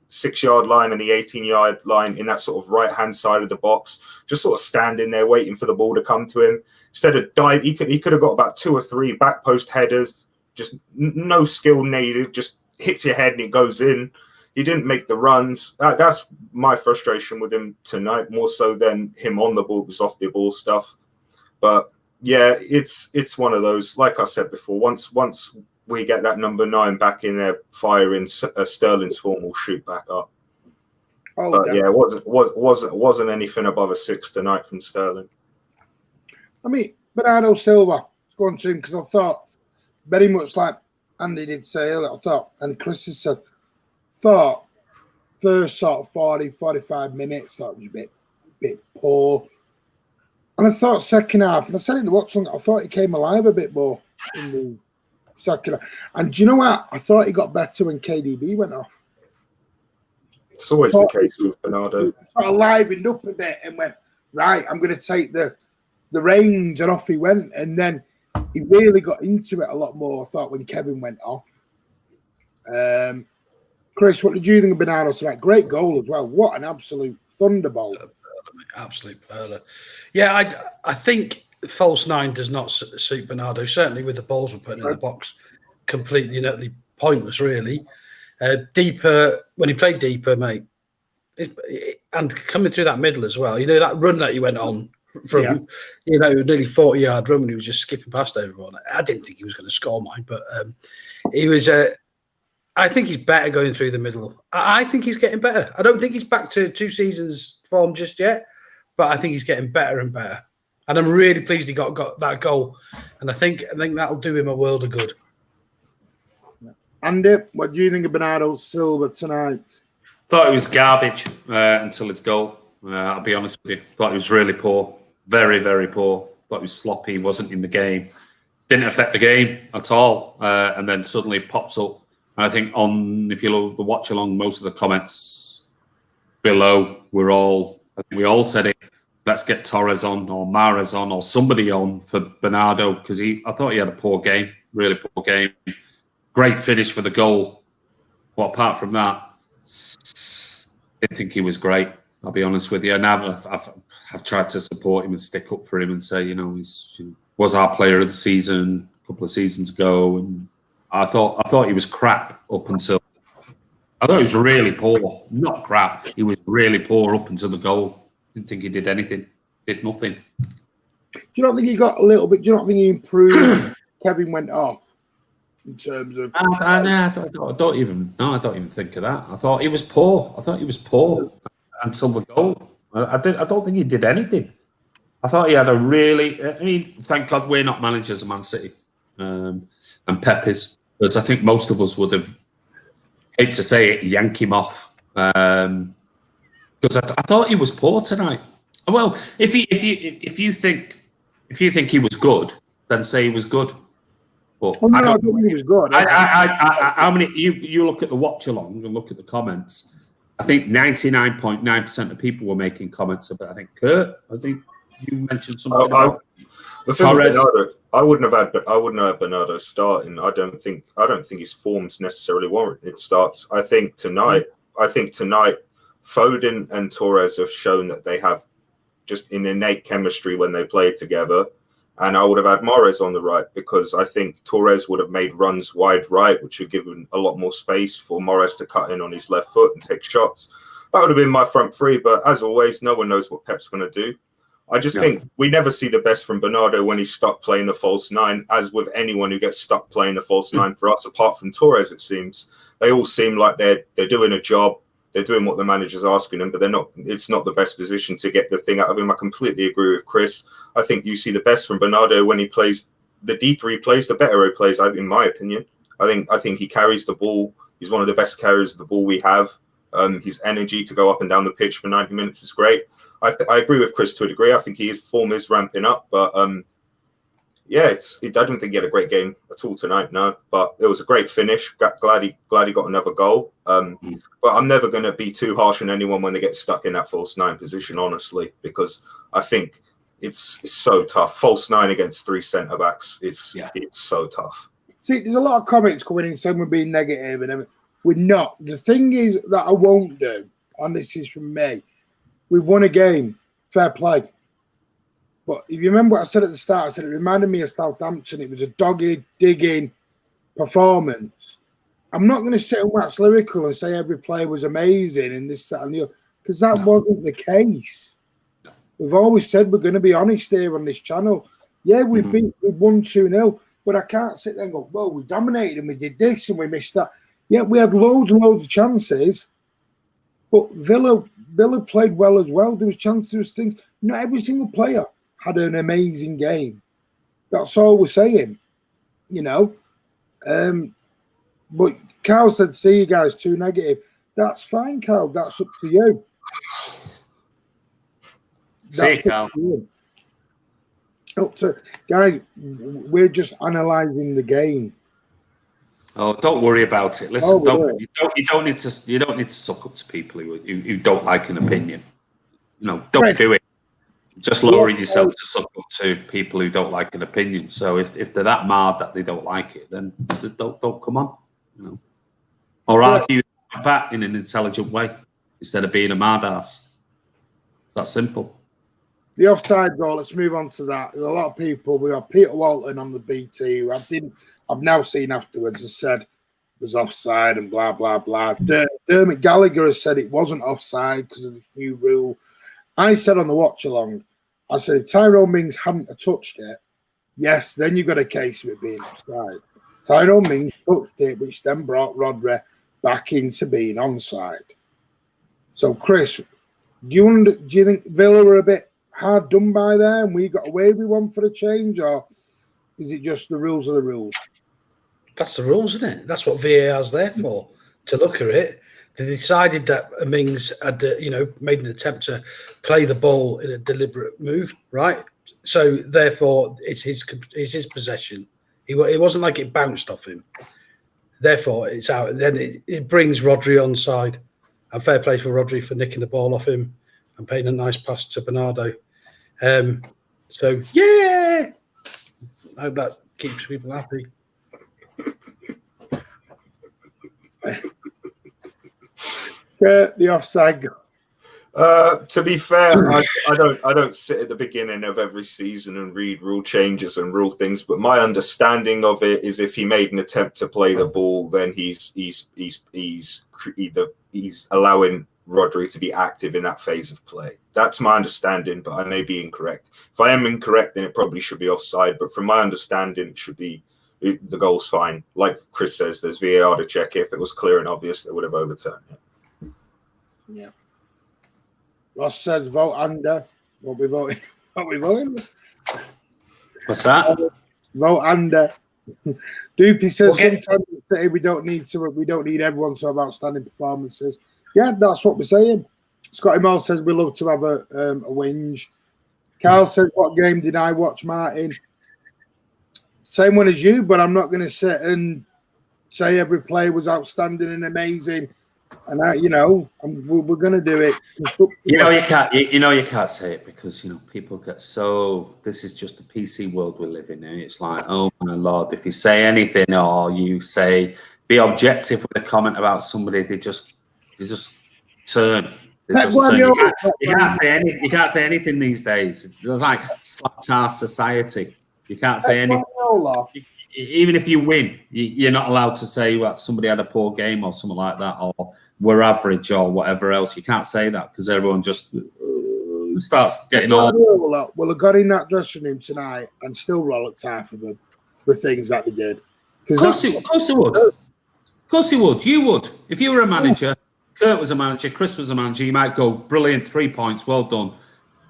S2: 6-yard line and the 18-yard line in that sort of right-hand side of the box, just sort of standing there waiting for the ball to come to him. Instead of dive, he could have got about 2 or 3 back post headers, just no skill needed, just hits your head and it goes in. He didn't make the runs. That's my frustration with him tonight, more so than him on the ball. It was off the ball stuff. But yeah, it's one of those, like I said before, once we get that number 9 back in there firing, Sterling's form will shoot back up. Oh, but yeah, it wasn't anything above a 6 tonight from Sterling.
S1: I mean, Bernardo Silva, let's go on to him, because I thought, very much like Andy did say earlier, I thought, and Chris has said, thought first sort of 40, 45 minutes, thought it was a bit poor. And I thought second half, and I said it in the watch long, I thought he came alive a bit more in the second half. And do you know what? I thought he got better when KDB went off.
S2: It's always the case with Bernardo.
S1: Sort of livened up a bit and went, right, I'm going to take the reins, and off he went. And then he really got into it a lot more, I thought, when Kevin went off. Chris, what did you think of Bernardo tonight? Great goal as well. What an absolute thunderbolt.
S3: Absolute perler. Yeah, I think false 9 does not suit Bernardo, certainly with the balls we're putting in the box. Completely and utterly pointless, really. Deeper, when he played deeper, mate, and coming through that middle as well, that run that he went on from, nearly 40-yard run when he was just skipping past everyone. I didn't think he was going to score mine, but he was... I think he's better going through the middle. I think he's getting better. I don't think he's back to 2 seasons form just yet, but I think he's getting better and better. And I'm really pleased he got that goal. And I think that'll do him a world of good.
S1: Andy, what do you think of Bernardo Silva tonight?
S4: Thought it was garbage until his goal. I'll be honest with you. Thought it was really poor. Very, very poor. Thought it was sloppy. Wasn't in the game. Didn't affect the game at all. And then suddenly pops up. And I think if you look the watch along, most of the comments below we all said it. Let's get Torres on, or Mahrez on, or somebody on for Bernardo, because I thought he had a poor game, really poor game. Great finish for the goal, but apart from that, I didn't think he was great. I'll be honest with you. And I've tried to support him and stick up for him and say, he was our player of the season a couple of seasons ago, and I thought he was crap up until. I thought he was really poor. Not crap. He was really poor up until the goal. Didn't think he did anything. Did nothing.
S1: Do you not think he got a little bit? Do you not think he improved? Kevin went off in terms of.
S4: I don't even think of that. I thought he was poor. Until the goal. I don't think he did anything. I thought he had a really. I mean, thank God we're not managers of Man City, and Pep is. Because I think most of us would have, hate to say it, yank him off. Because I thought he was poor tonight. Well, if you think he was good, then say he was good. But
S1: I don't think he was good.
S4: How many? You look at the watch along and look at the comments. I think 99.9% of people were making comments about. I think Kurt. I think you mentioned something about.
S2: The thing with Bernardo, I wouldn't have Bernardo starting. I don't think his form's necessarily warranted starts. I think tonight, Foden and Torres have shown that they have just an innate chemistry when they play together. And I would have had Mahrez on the right, because I think Torres would have made runs wide right, which would give him a lot more space for Mahrez to cut in on his left foot and take shots. That would have been my front three. But as always, no one knows what Pep's going to do. I just think we never see the best from Bernardo when he's stuck playing the false 9, as with anyone who gets stuck playing the false 9 for us, apart from Torres, it seems. They all seem like they're doing a job. They're doing what the manager's asking them, but they're not. It's not the best position to get the thing out of him. I completely agree with Chris. I think you see the best from Bernardo when he plays. The deeper he plays, the better he plays. In my opinion, I think he carries the ball. He's one of the best carriers of the ball we have. His energy to go up and down the pitch for 90 minutes is great. I agree with Chris to a degree. I think his form is ramping up, but yeah, I don't think he had a great game at all tonight. No, but it was a great finish. Glad he got another goal. But I'm never going to be too harsh on anyone when they get stuck in that false nine position, honestly, because I think it's so tough. False nine against three centre backs. It's so tough.
S1: See, there's a lot of comments coming in saying we're being negative and everything. We're not. The thing is that I won't do, and this is from me. We won a game, fair play. But if you remember what I said at the start, I said it reminded me of Southampton. It was a dogged, digging performance. I'm not going to sit and wax lyrical and say every player was amazing and this, that, and the other, because that wasn't the case. We've always said we're going to be honest here on this channel. Yeah, we've won 2-0, but I can't sit there and go, well, we dominated and we did this and we missed that. Yeah, we had loads and loads of chances, but Villa played well as well. There was chances, there was things. Not every single player had an amazing game. That's all we're saying, you know. But Carl said, see you guys, too negative. That's fine, Carl. That's up to you.
S4: See you, Carl.
S1: Up to guys, we're just analysing the game.
S4: Oh, don't worry about it. Listen, you don't need to suck up to people who don't like an opinion. No, don't do it. Just lower yourself to suck up to people who don't like an opinion. So if they're that mad that they don't like it, then don't come on. You know, or argue back in an intelligent way instead of being a mad ass. It's that simple.
S1: The offside goal. Let's move on to that. There's a lot of people. We got Peter Walton on the BT, who I've now seen afterwards and said it was offside and blah blah blah. Dermot Gallagher has said it wasn't offside because of the new rule. I said on the watch along, I said if Tyrone Mings hadn't touched it, yes, then you've got a case of it being offside. Tyrone Mings touched it, which then brought Rodri back into being onside. So, Chris, do you think Villa were a bit hard done by there and we got away with one for a change, or is it just the rules are the rules?
S3: That's the rules, isn't it? That's what VAR's there for, to look at it. They decided that Mings had, made an attempt to play the ball in a deliberate move, right? So therefore, it's his possession. It wasn't like it bounced off him. Therefore, it's out. Then it brings Rodri onside, and fair play for Rodri for nicking the ball off him and paying a nice pass to Bernardo. So yeah, I hope that keeps people happy.
S1: The offside goal.
S2: To be fair, I don't sit at the beginning of every season and read rule changes and rule things. But my understanding of it is, if he made an attempt to play the ball, then he's allowing Rodri to be active in that phase of play. That's my understanding, but I may be incorrect. If I am incorrect, then it probably should be offside. But from my understanding, it should be the goal's fine. Like Chris says, there's VAR to check. If it was clear and obvious, they would have overturned it.
S1: Yeah. Ross says vote under. What we voting?
S4: What's that?
S1: Vote under. Doopy says sometimes we don't need everyone to have outstanding performances. Yeah, that's what we're saying. Scotty Moll says we love to have a whinge. Carl says, what game did I watch, Martin? Same one as you, but I'm not going to sit and say every player was outstanding and amazing. And we're going to do it.
S4: You can't say it because people get so. This is just the PC world we live in. And it's like, oh my lord, if you say anything or you say be objective with a comment about somebody, they just turn. You can't say anything these days. It's like slapped ass society. You can't say anything. Even if you win, you're not allowed to say somebody had a poor game or something like that, or we're average or whatever else. You can't say that because everyone just starts getting all.
S1: Well, I got in that dressing room tonight and still rollicked half of them for things that they did.
S4: Of course they would. Of course they would. You would. If you were a manager, Kurt was a manager, Chris was a manager, you might go, brilliant, 3 points, well done.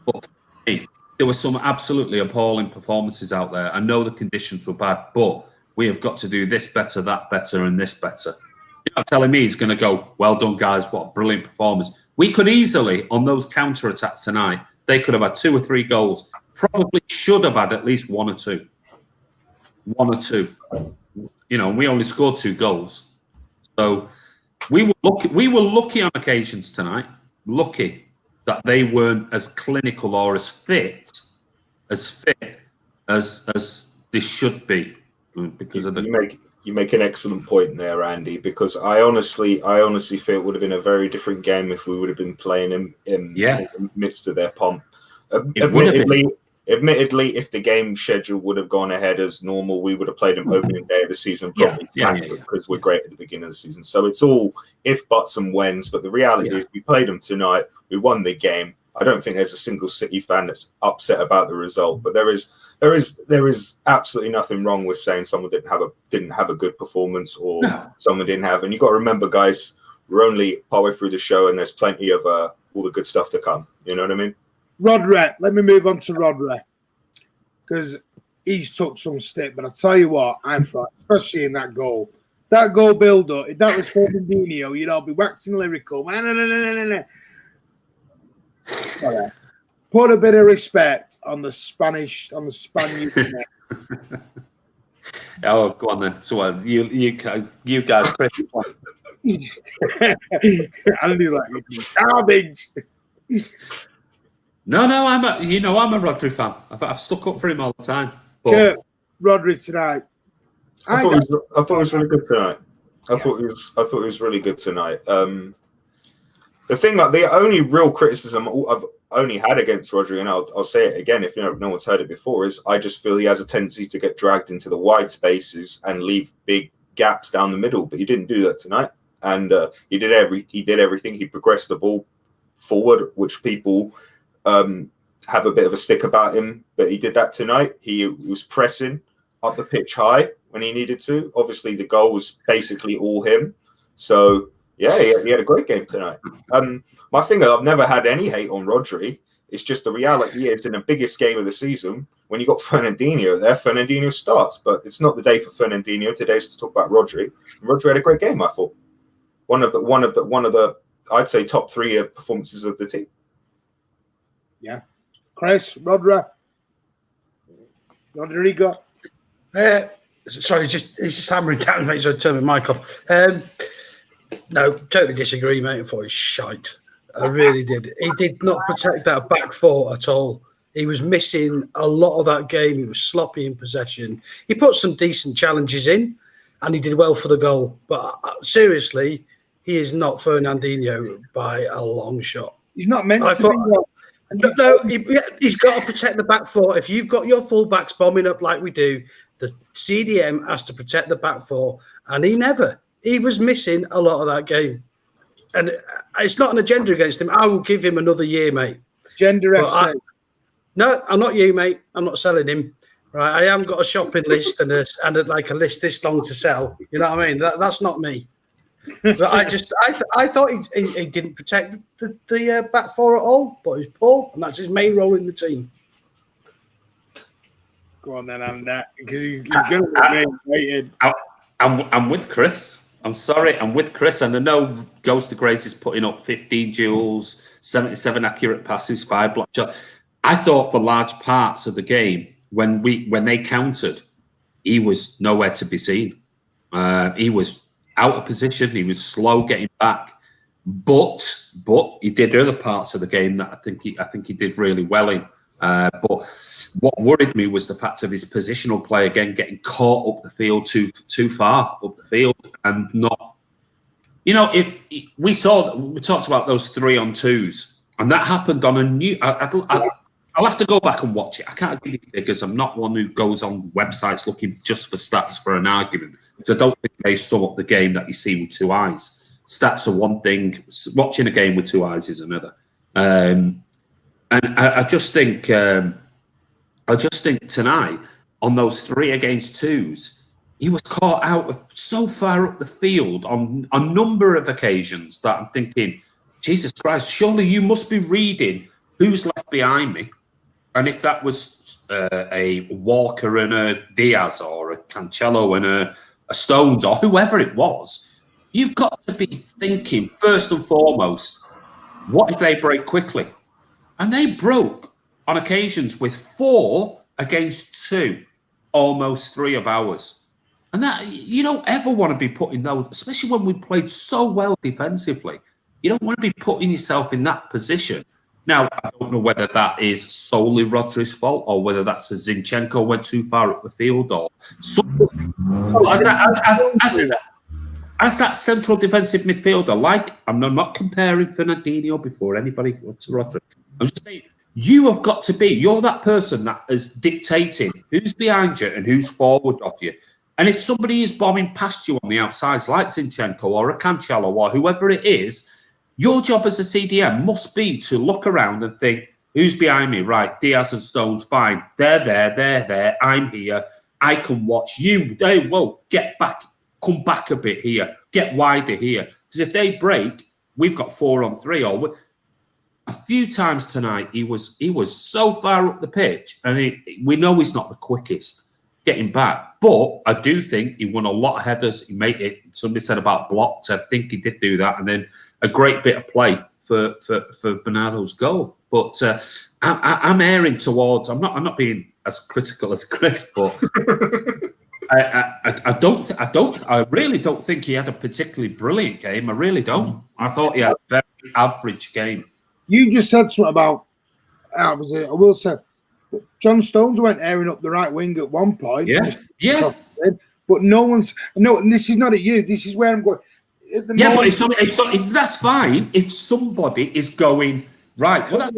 S4: But for me, there were some absolutely appalling performances out there. I know the conditions were bad, but we have got to do this better, that better, and this better. You're not telling me he's going to go, well done, guys, what a brilliant performance. We could easily, on those counter-attacks tonight, they could have had 2 or 3 goals. Probably should have had at least 1 or 2. 1 or 2. You know, we only scored 2 goals. So we were lucky on occasions tonight. Lucky that they weren't as clinical or as fit as they should be because of the.
S2: You make an excellent point there, Andy, because I honestly feel it would have been a very different game if we would have been playing in the midst of their pomp. Admittedly, if the game schedule would have gone ahead as normal, we would have played them opening day of the season, probably because we're great at the beginning of the season. So it's all if, buts, and whens. But the reality is we played them tonight. We won the game. I don't think there's a single City fan that's upset about the result. But there is absolutely nothing wrong with saying someone didn't have a good performance or someone didn't have. And you've got to remember, guys, we're only partway through the show, and there's plenty of all the good stuff to come. You know what I mean?
S1: Rodri, let me move on to Rodri because he's took some stick. But I tell you what, I thought, especially in that goal build up, if that was Fernandinho, you'd all be waxing lyrical. Put a bit of respect on the Spanish, on the Spaniard.
S4: Oh, go on then. So you guys, Chris.
S1: Andy's like garbage.
S4: No, I'm a Rodri fan. I've stuck up for him all the time.
S1: Kurt, Rodri tonight.
S2: I thought it was really good tonight. I thought it was really good tonight. The thing that the only real criticism I've only had against Rodri, and I'll say it again if no one's heard it before, is I just feel he has a tendency to get dragged into the wide spaces and leave big gaps down the middle. But he didn't do that tonight, and he did everything. He progressed the ball forward, which people have a bit of a stick about him, but he did that tonight. He was pressing up the pitch high when he needed to. Obviously, the goal was basically all him. So, yeah, he had a great game tonight. My thing is, I've never had any hate on Rodri. It's just the reality is in the biggest game of the season, when you got Fernandinho there, Fernandinho starts. But it's not the day for Fernandinho. Today's to talk about Rodri. And Rodri had a great game, I thought. One of the I'd say top 3 performances of the team.
S1: Yeah. Chris, Rodrigo.
S3: Sorry, he's just hammering down, mate, so I turn my mic off. No, totally disagree, mate. I thought he was shite. I really did. He did not protect that back 4 at all. He was missing a lot of that game. He was sloppy in possession. He put some decent challenges in, and he did well for the goal. But seriously, he is not Fernandinho by a long shot.
S1: He's not meant to be.
S3: No, he's got to protect the back 4. If you've got your full backs bombing up like we do, the CDM has to protect the back 4, and he was missing a lot of that game. And it's not an agenda against him. I will give him another year, mate.
S1: Gender FC.
S3: No, I'm not you, mate. I'm not selling him. Right, I haven't got a shopping list and a list this long to sell. You know what I mean? That's not me. But I thought he didn't protect the back 4 at all, but he's poor, and that's his main role in the team.
S1: Go on then, Andy, because he's going to be rated.
S4: I'm with Chris. I'm sorry, I'm with Chris, and I know Ghost of Grace is putting up 15 duels, 77 accurate passes, 5 block shots. I thought for large parts of the game, when they countered, he was nowhere to be seen. He was out of position. He was slow getting back, but he did other parts of the game that I think he did really well in. But what worried me was the fact of his positional play again, getting caught up the field too far up the field, and not. You know, if we talked about those 3-on-2s, and that happened on a new. I'll have to go back and watch it. I can't give you figures. I'm not one who goes on websites looking just for stats for an argument. So I don't think they sum up the game that you see with 2 eyes. Stats are one thing. Watching a game with 2 eyes is another. And I just think tonight on those 3 against 2s, he was caught out of so far up the field on a number of occasions that I'm thinking, Jesus Christ, surely you must be reading who's left behind me. And if that was a Walker and a Diaz or a Cancelo and a Stones or whoever it was, you've got to be thinking, first and foremost, what if they break quickly? And they broke on occasions with 4 against 2, almost 3 of ours. And that you don't ever want to be putting those, especially when we played so well defensively. You don't want to be putting yourself in that position. Now, I don't know whether that is solely Rodri's fault or whether that's a Zinchenko went too far up the field or something. So as that central defensive midfielder, like I'm not comparing Fernandinho before anybody to Rodri. I'm just saying you have got to be. You're that person that is dictating who's behind you and who's forward of you. And if somebody is bombing past you on the outsides, like Zinchenko or a Cancelo or whoever it is, your job as a CDM must be to look around and think, who's behind me? Right, Diaz and Stones, fine. They're there. I'm here. I can watch you. Hey, whoa, get back. Come back a bit here. Get wider here. Because if they break, we've got 4 on 3. Or a few times tonight, he was so far up the pitch, and we know he's not the quickest getting back. But I do think he won a lot of headers. He made it. Somebody said about blocks. I think he did do that, and then a great bit of play for Bernardo's goal. But I'm erring towards. I'm not being as critical as Chris, but I really don't think he had a particularly brilliant game. I really don't. I thought he had a very average game.
S1: You just said something about. I will say, John Stones went airing up the right wing at one point.
S4: Yeah.
S1: But no. And this is not at you. This is where I'm going.
S4: But that's fine if somebody is going right. Well, that's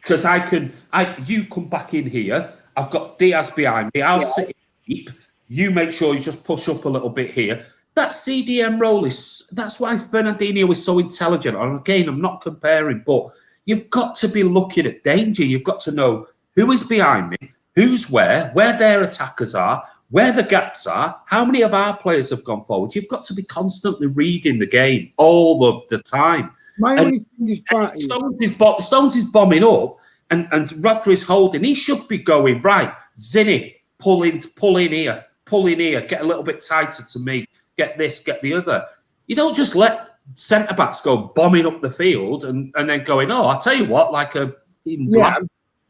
S4: because you come back in here. I've got Diaz behind me. I'll sit deep. You make sure you just push up a little bit here. That CDM role that's why Fernandinho is so intelligent. And again, I'm not comparing, but you've got to be looking at danger. You've got to know who is behind me, who's where their attackers are, where the gaps are, how many of our players have gone forward. You've got to be constantly reading the game all of the time.
S1: My only thing is
S4: Stones is bombing up, and Rodri's holding. He should be going, right, Zinni, pull in here, get a little bit tighter to me, get this, get the other. You don't just let centre-backs go bombing up the field and then going, oh, I'll tell you what, like a...
S1: Yeah,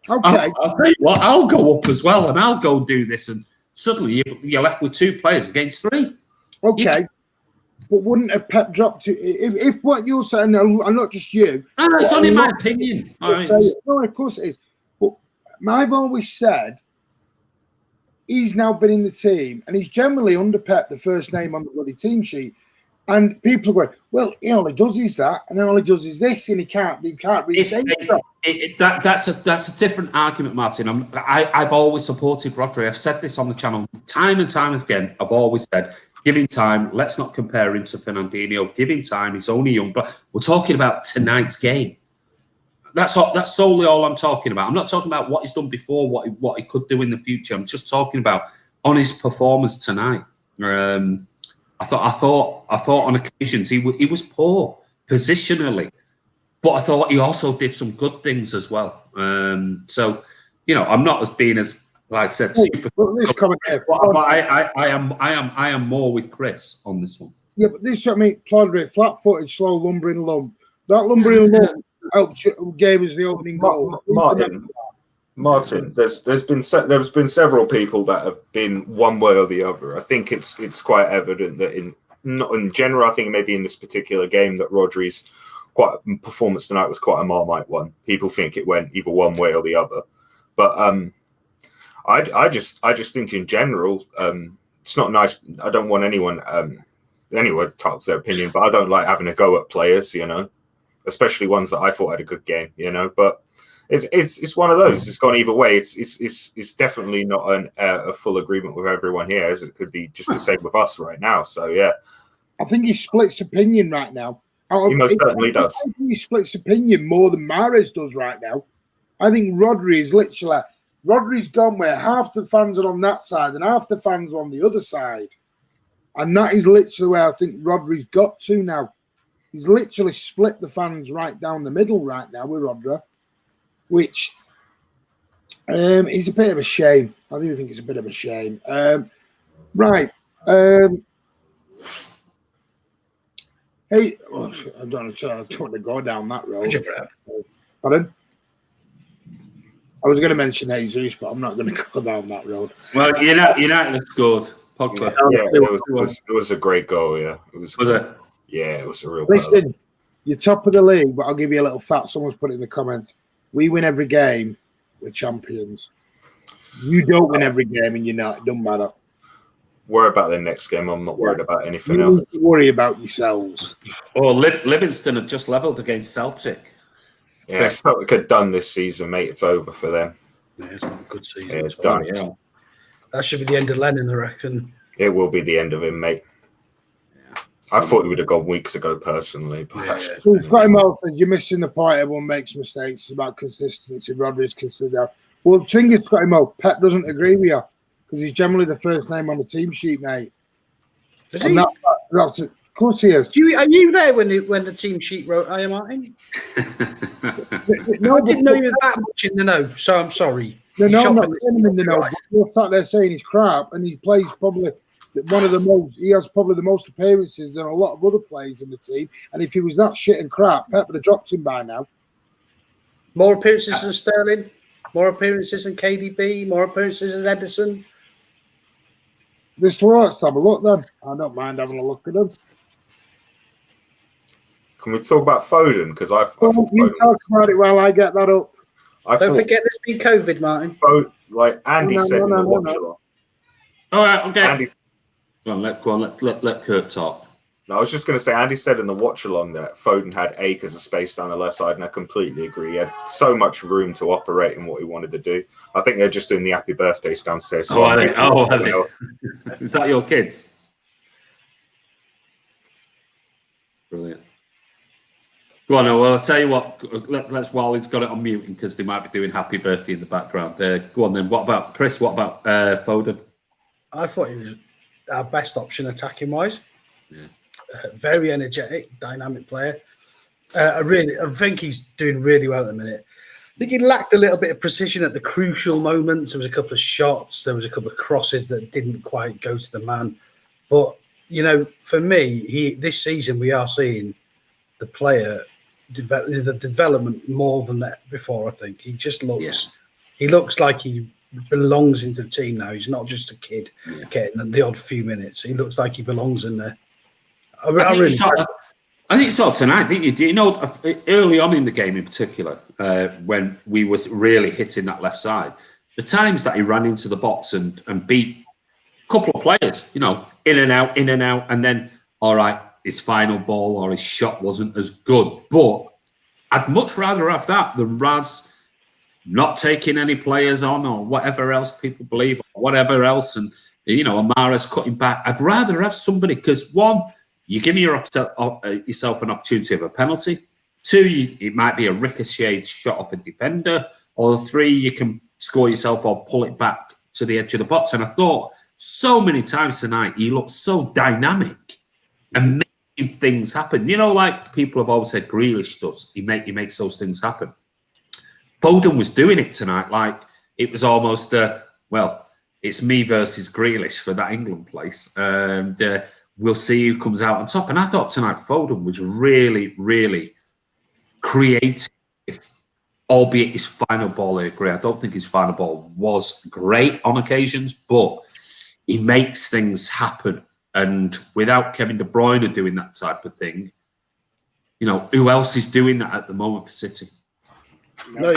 S1: okay.
S4: I'll tell you what, I'll go up as well, and I'll go do this, and suddenly you're left with 2 players against 3.
S1: Okay. But wouldn't a Pep drop to... If what you're saying, and not just you...
S4: No, it's only my opinion.
S1: No, of course it is. But I've always said he's now been in the team, and he's generally under Pep, the first name on the bloody team sheet. And people are going, well, he only does is that, and then all he does is this, and he can't read.
S4: That's a different argument, Martin. I've always supported Rodri. I've said this on the channel time and time again. I've always said, give him time. Let's not compare him to Fernandinho. Give him time. He's only young. But we're talking about tonight's game. That's solely all I'm talking about. I'm not talking about what he's done before, what he could do in the future. I'm just talking about on his performance tonight. I thought on occasions he was poor positionally, but I thought he also did some good things as well. So, I'm not as being as, like I said, super. I am more with Chris on this one.
S1: Yeah, but this plod flat-footed, slow, lumbering lump. That lumbering lump gave us the opening goal.
S2: Martin, there's been several people that have been one way or the other. I think it's quite evident that in general, I think maybe in this particular game that Rodri's performance tonight was quite a Marmite one. People think it went either one way or the other, but I just think in general, it's not nice. I don't want anyone to talk their opinion, but I don't like having a go at players, especially ones that I thought had a good game, but. It's one of those. It's gone either way. It's definitely not a full agreement with everyone here, as it could be just the same with us right now. So yeah,
S1: I think he splits opinion right now.
S2: He most certainly does.
S1: I think he splits opinion more than Mahrez does right now. I think Rodri's gone where half the fans are on that side and half the fans are on the other side. And that is literally where I think Rodri's got to now. He's literally split the fans right down the middle right now with Rodri, which is a bit of a shame. I do think it's a bit of a shame. Right. Hey, I don't want to go down that road. Pardon? I was going to mention Jesus, but I'm not going to go down that road.
S4: Well, United have scored.
S2: Yeah, it was a great goal. Yeah,
S4: Was it?
S2: Yeah, it was a real.
S1: Listen, you're top of the league, but I'll give you a little fact. Someone's put it in the comments. We win every game. We're champions. You don't win every game, and you're not. It doesn't matter.
S2: Worry about the next game. I'm not worried about anything else.
S1: Need to worry about yourselves.
S4: Oh, Livingston have just levelled against Celtic.
S2: Yeah, Celtic are done this season, mate. It's over for them.
S3: Yeah, it's been a good season.
S2: Yeah, it's done.
S4: Yeah.
S3: That should be the end of Lennon, I reckon.
S2: It will be the end of him, mate. Yeah. I thought he would have gone weeks ago, personally. But
S1: So Scotty Moore said, you're missing the point. Everyone makes mistakes. It's about consistency. Rodri's considered. Well, the thing is, Scotty Moore, Pep doesn't agree with you because he's generally the first name on the team sheet, mate.
S3: Is he?
S1: That's it. Of course he is.
S3: Are you there when the team sheet wrote I am Martin?
S1: No,
S3: I didn't know you were that much in the know, so I'm sorry.
S1: No, I'm not saying him in the know. But you're sat there saying he's crap, and he plays probably one of the most. He has probably the most appearances than a lot of other players in the team. And if he was that shit and crap, Pep would have dropped him by now.
S3: More appearances than Sterling, more appearances than KDB, more appearances than Edison.
S1: Let's have a look then. I don't mind having a look at them.
S2: Can we talk about Foden? Because
S1: you talk about it while I get that up.
S3: Don't forget there's been COVID, Martin.
S2: Like Andy said in the watch along.
S4: All right, okay.
S2: Andy,
S4: Go on, let Kurt talk.
S2: No, I was just going to say, Andy said in the watch along that Foden had acres of space down the left side, and I completely agree. He had so much room to operate in what he wanted to do. I think they're just doing the happy birthdays downstairs. So
S4: are they? Is that your kids? Brilliant. Go on, well, I'll tell you what, let's while he's got it on mute, because they might be doing happy birthday in the background. Go on then, what about Chris? What about Foden?
S3: I thought he was our best option attacking-wise.
S4: Yeah.
S3: Very energetic, dynamic player. I think he's doing really well at the minute. I think he lacked a little bit of precision at the crucial moments. There was a couple of shots, there was a couple of crosses that didn't quite go to the man. But, you know, for me, this season we are seeing the player the development more than that before. I think he just looks he looks like he belongs into the team now. He's not just a kid getting the odd few minutes. He looks like he belongs in there. I think you saw tonight, didn't you? You know, early on in the game in particular, when we were really hitting that left side, the times that he ran into the box and beat a couple of players, you know, in and out, and then, all right, his final ball or his shot wasn't as good. But I'd much rather have that than Raz not taking any players on or whatever else people believe, or whatever else, and, you know, Amara's cutting back. I'd rather have somebody, because one, you're giving yourself an opportunity of a penalty. Two, it might be a ricocheted shot off a defender. Or three, you can score yourself or pull it back to the edge of the box. And I thought so many times tonight, he looked so dynamic and making things happen. You know, like people have always said Grealish does. He makes those things happen. Foden was doing it tonight. Like, it was almost, it's me versus Grealish for that England place. And we'll see who comes out on top. And I thought tonight Foden was really, really creative, albeit his final ball, I agree. I don't think his final ball was great on occasions, but he makes things happen. And without Kevin De Bruyne doing that type of thing, you know, who else is doing that at the moment for City? No,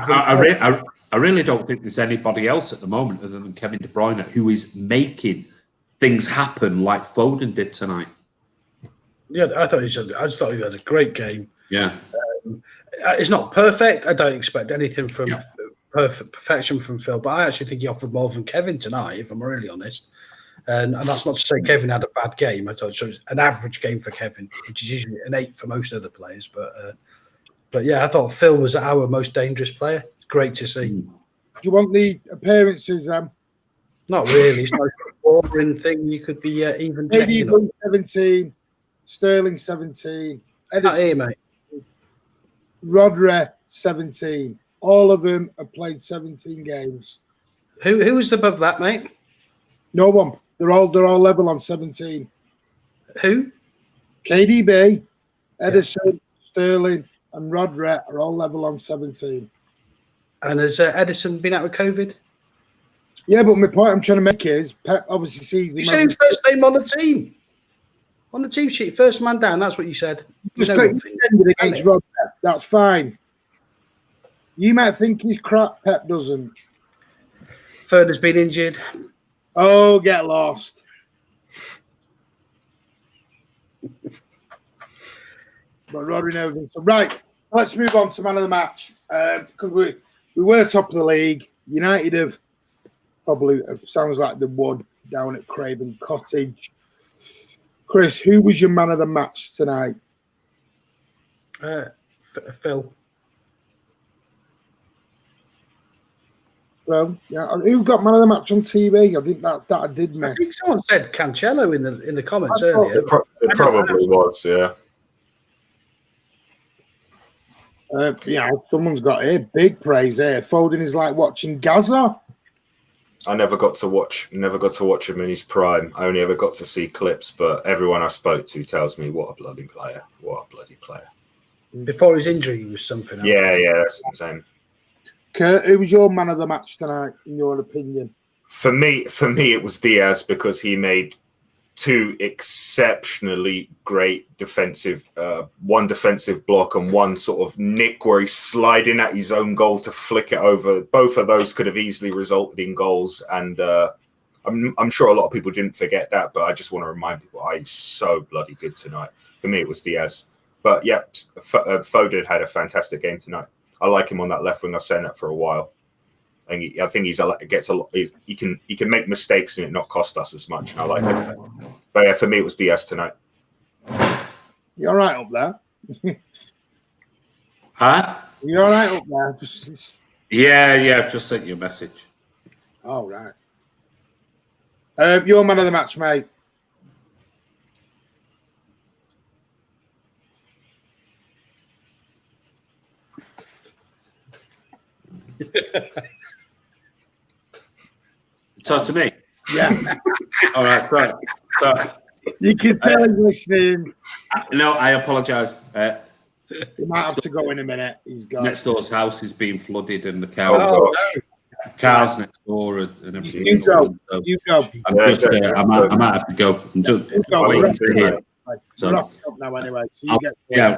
S4: I really don't think there's anybody else at the moment other than Kevin De Bruyne who is making things happen like Foden did tonight.
S3: Yeah, I just thought he had a great game.
S4: Yeah,
S3: it's not perfect. I don't expect anything from perfection from Phil, but I actually think he offered more than Kevin tonight, if I'm really honest. And that's not to say Kevin had a bad game. I thought it was an average game for Kevin, which is usually an 8 for most other players. But yeah, I thought Phil was our most dangerous player. It's great to see.
S1: Do you want the appearances?
S3: Not really. boring thing you could be even
S1: Maybe
S3: checking on.
S1: 17, Sterling 17,
S3: Not here, mate.
S1: Rodri 17. All of them have played 17 games.
S3: Who was above that, mate?
S1: No one. They're all level on 17.
S3: Who?
S1: KDB, Edison, Sterling, and Rodri are all level on 17.
S3: And has Edison been out with COVID?
S1: Yeah, but my point I'm trying to make is Pep obviously sees him.
S3: You said his first name on the team. On the team sheet, first man down. That's what you said.
S1: Just got extended against Rodri. That's fine. You might think he's crap. Pep doesn't.
S3: Third has been injured.
S1: Oh, get lost. But Rodri knows him. So, right, let's move on to man of the match. Because we were top of the league. United have probably, sounds like they won down at Craven Cottage. Chris, who was your man of the match tonight?
S3: Phil.
S1: Phil, yeah. Who got man of the match on TV? I think that I did miss.
S3: I think someone said Cancelo in the comments earlier.
S2: It probably was, yeah.
S1: Someone's got here big praise here. Foden is like watching Gaza.
S2: I never got to watch him in his prime. I only ever got to see clips, but everyone I spoke to tells me what a bloody player. What a bloody player.
S3: Before his injury, he was something else.
S2: Yeah, that's what I'm saying.
S1: Kurt, who was your man of the match tonight, in your opinion?
S2: For me, it was Diaz because he made two exceptionally great one defensive block and one sort of nick where he's sliding at his own goal to flick it over. Both of those could have easily resulted in goals, and I'm sure a lot of people didn't forget that, but I just want to remind people he's so bloody good tonight. For me, it was Diaz. But yeah, Foden had a fantastic game tonight. I like him on that left wing. I've said that for a while. And I think he can make mistakes and it not cost us as much. And I like it. But yeah, for me, it was Diaz tonight.
S1: You all right up there?
S4: Huh?
S1: You all right up there?
S4: Yeah, just sent you a message.
S1: All right. Your man of the match, mate.
S4: Talk to me.
S1: Yeah.
S4: All right, right. So
S1: You can tell he's listening.
S4: no, I apologise.
S1: He might have to go in a minute. He's gone.
S4: Next door's house is being flooded, and the cows next door and everything.
S1: You go.
S4: So
S1: You go.
S4: I'm just, I might have to go. I'm just waiting to hear. So,
S1: Wrap it up now anyway. So you
S4: yeah,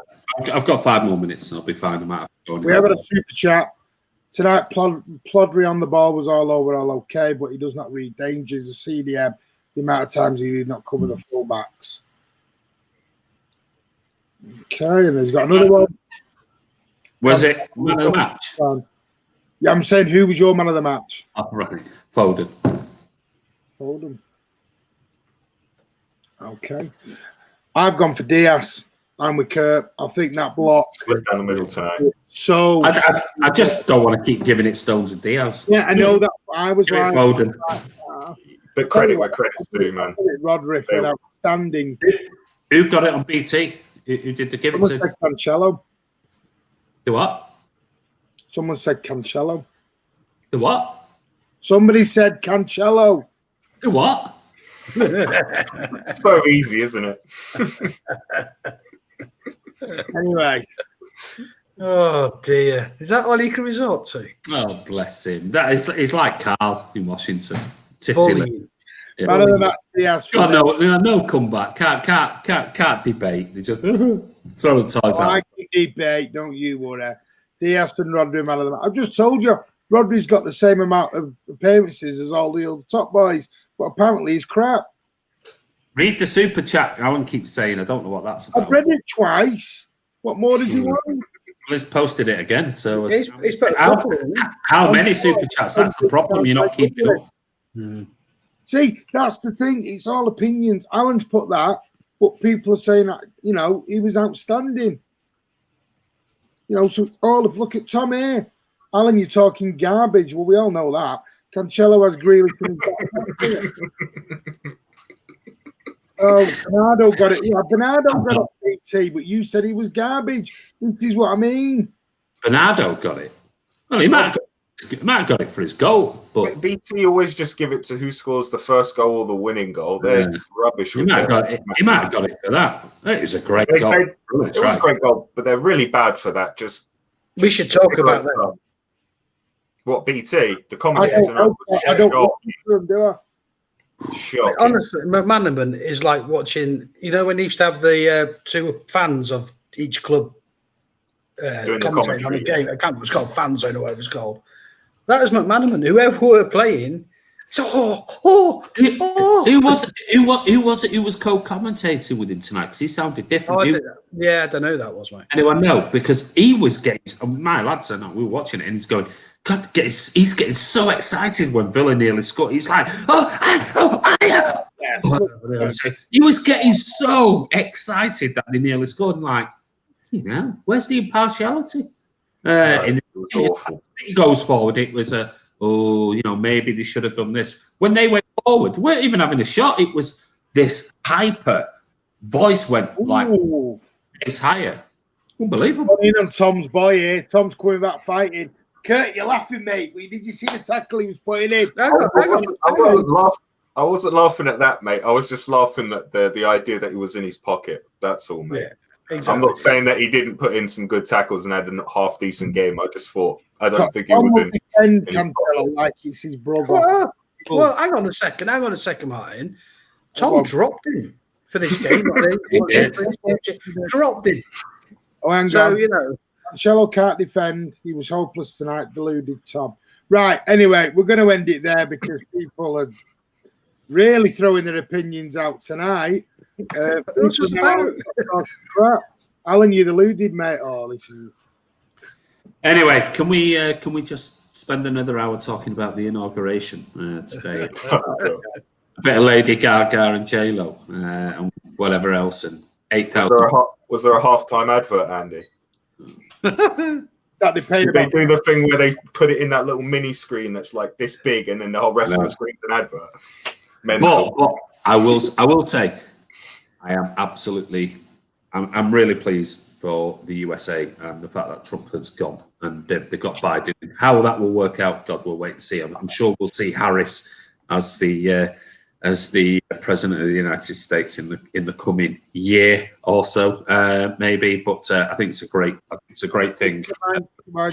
S4: I've got 5 more minutes, so I'll be fine. I might have to go.
S1: We have had a super chat. Tonight, Plodry on the ball was all okay, but he does not read dangers. A CDM, the amount of times he did not cover the fullbacks. Okay, and he's got another one.
S4: Was it man of the match?
S1: Yeah, I'm saying who was your man of the match?
S4: Oh, right. Foden.
S1: Foden. Okay. I've gone for Diaz. I'm with Kurt. I think that block.
S2: Split down the middle tonight.
S1: So
S4: I just don't want to keep giving it stones and Diaz.
S1: yeah, I know that. I was
S4: Give it
S1: like,
S4: Foden.
S2: But credit where credit's due, man.
S1: Rodri for an outstanding.
S4: Who got it on BT? Who did the give it
S1: Someone
S4: to?
S1: said Cancelo.
S4: The what?
S1: Someone said Cancelo.
S4: The what?
S1: Somebody said Cancelo.
S4: The what?
S2: So easy, isn't it?
S1: Anyway.
S3: Oh dear. Is that all you can resort to?
S4: Oh, bless him. That is, it's like Carl in Washington.
S3: Bullying.
S4: Yeah.
S1: Man of the match, Diaz.
S4: God, no comeback. Can't debate. They just throw the toys out.
S1: I can debate, don't you worry. Diaz and Rodri, man of the match. I've just told you, Rodri's got the same amount of appearances as all the other top boys, but apparently he's crap.
S4: Read the super chat. Alan keeps saying, I don't know what that's about.
S1: I've read it twice. What more did you want?
S4: He's posted it again. So
S3: He's put a couple in, hasn't
S4: how many super chats? That's the problem. You're not keeping up.
S1: See, that's the thing. It's all opinions. Alan's put that, but people are saying that, he was outstanding. So it's all look at Tom here. Alan, you're talking garbage. Well, we all know that. Cancelo has Grealish. Oh, Bernardo got it. Yeah, Bernardo got off BT, but you said he was garbage. This is what I mean.
S4: Bernardo got it. Well, he might have got it for his goal, but
S2: BT always just give it to who scores the first goal or the winning goal. They're rubbish.
S4: He might have got it for that. It was a great goal.
S2: It was a great goal, but they're really bad for that.
S3: We should talk about that.
S2: What, BT? The commentators
S1: I don't listen to them, do I?
S2: Shocking.
S3: Honestly, McManaman is like watching. You know when he used to have the two fans of each club commentating on a game. I can't remember. It's called Fan Zone or whatever it's called. That is McManaman. Whoever were playing. Who was co-commentating with him tonight? Because he sounded different. I don't know who that was, mate.
S4: Anyone know? Because he was getting. My lads are not. We were watching it, and he's going. God, he's getting so excited when Villa nearly scored. He's like, he was getting so excited that they nearly scored. And like, where's the impartiality? He goes forward. It was maybe they should have done this. When they went forward, they weren't even having a shot. It was this hyper voice went like it's higher. Unbelievable.
S1: On Tom's boy here. Tom's coming back fighting. Kurt, you're laughing, mate. Did you see the tackle he was putting in?
S2: I wasn't laughing at that, mate. I was just laughing at the idea that he was in his pocket. That's all, mate. Yeah, exactly. I'm not saying that he didn't put in some good tackles and had a half decent game. I just thought I don't think he was in his pocket.
S1: Like he's his brother.
S3: Well, hang on a second, Martin. Tom dropped him for this game. Dropped him.
S1: Oh, hang on. Cancelo can't defend. He was hopeless tonight, deluded Tom. Right, anyway, we're going to end it there because people are really throwing their opinions out tonight. Alan, you deluded, mate. Oh, this is...
S4: Anyway, can we just spend another hour talking about the inauguration today? A bit of Lady Gaga and J-Lo and whatever else, and 8,000.
S2: Was there a halftime advert, Andy?
S1: That they
S2: do the thing where they put it in that little mini screen that's like this big, and then the whole rest of the screen's an advert.
S4: But I will say, I'm really pleased for the USA and the fact that Trump has gone and they've got Biden. How that will work out, God will wait and see. I'm sure we'll see Harris as the president of the United States in the coming year or so, maybe. But I think it's a great thing. But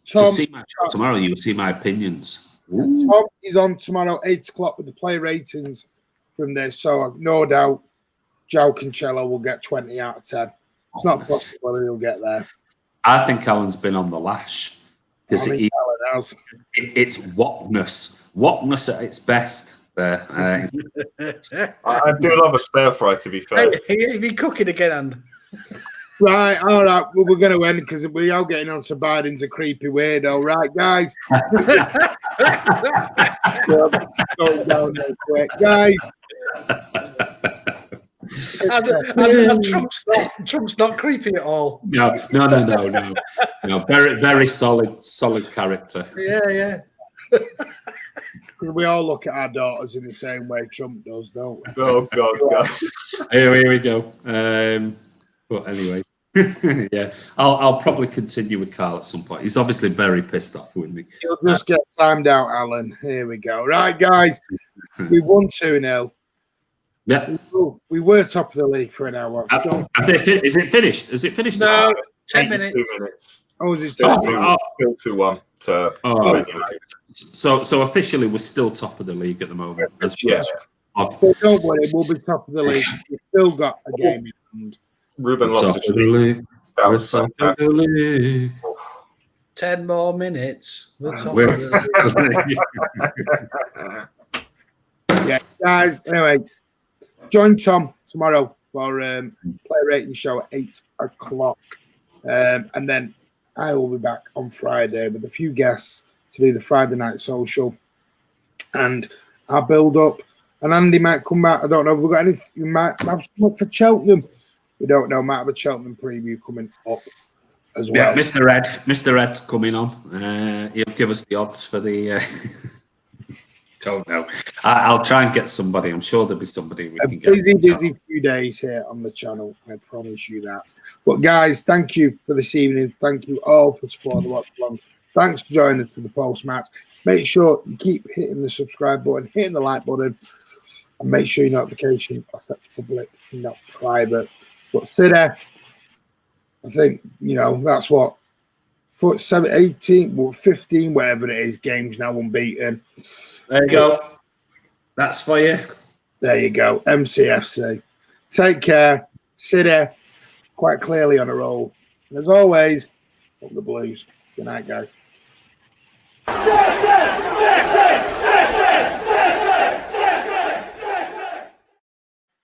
S4: to see my show tomorrow, you'll see my opinions.
S1: Tom is on tomorrow 8 o'clock with the play ratings from this, so no doubt Joe Cancelo will get 20 out of 10. It's not possible whether he'll get there.
S4: I think Alan's been on the lash because it's whatness at its best. There,
S2: I do love a stir fry. To be fair,
S3: he'd be cooking again, and
S1: right, all right. Well, we're going to end because we are getting on to Biden's a creepy weirdo, right, guys? Going down there quick, guys.
S3: And Trump's not creepy at all.
S4: No. Very, very solid character.
S3: Yeah.
S1: We all look at our daughters in the same way Trump does, don't we?
S2: Oh God.
S4: Here we go. But anyway, yeah, I'll probably continue with Carl at some point. He's obviously very pissed off with me.
S1: He'll just get timed out, Alan. Here we go. Right, guys, we won 2-0.
S4: Yeah,
S1: we were top of the league for an hour.
S4: Is it finished? Is it finished?
S3: No, 10 minutes.
S2: 2 minutes.
S1: Oh, is it
S2: still 2-1?
S4: So officially, we're still top of the league at the moment.
S2: Yeah.
S1: So don't worry, we'll be top of the league. We've still got a game in hand.
S2: Ruben lost the league. That was fantastic.
S3: 10 more minutes.
S1: Yeah, guys. Anyway, join Tom tomorrow for play rating show at 8 o'clock, and then I will be back on Friday with a few guests to do the Friday night social, and I'll build up. And Andy might come back. I don't know if we've got any. We might have some up for Cheltenham. We don't know. Might have a Cheltenham preview coming up. as well.
S4: Yeah, Mr. Ed's coming on. He'll give us the odds for the. Don't know. I'll try and get somebody. I'm sure there'll be somebody we can get.
S1: Busy few days here on the channel. I promise you that. But guys, thank you for this evening. Thank you all for supporting the watch along. Thanks for joining us for the post match. Make sure you keep hitting the subscribe button, hitting the like button, and make sure your notifications are set to public, not private. But City, I think, you know, that's what, 18, well, 15, whatever it is, games now unbeaten.
S4: There you go. That's for you.
S1: There you go. MCFC. Take care. City, quite clearly on a roll. And as always, up the Blues. Good night, guys.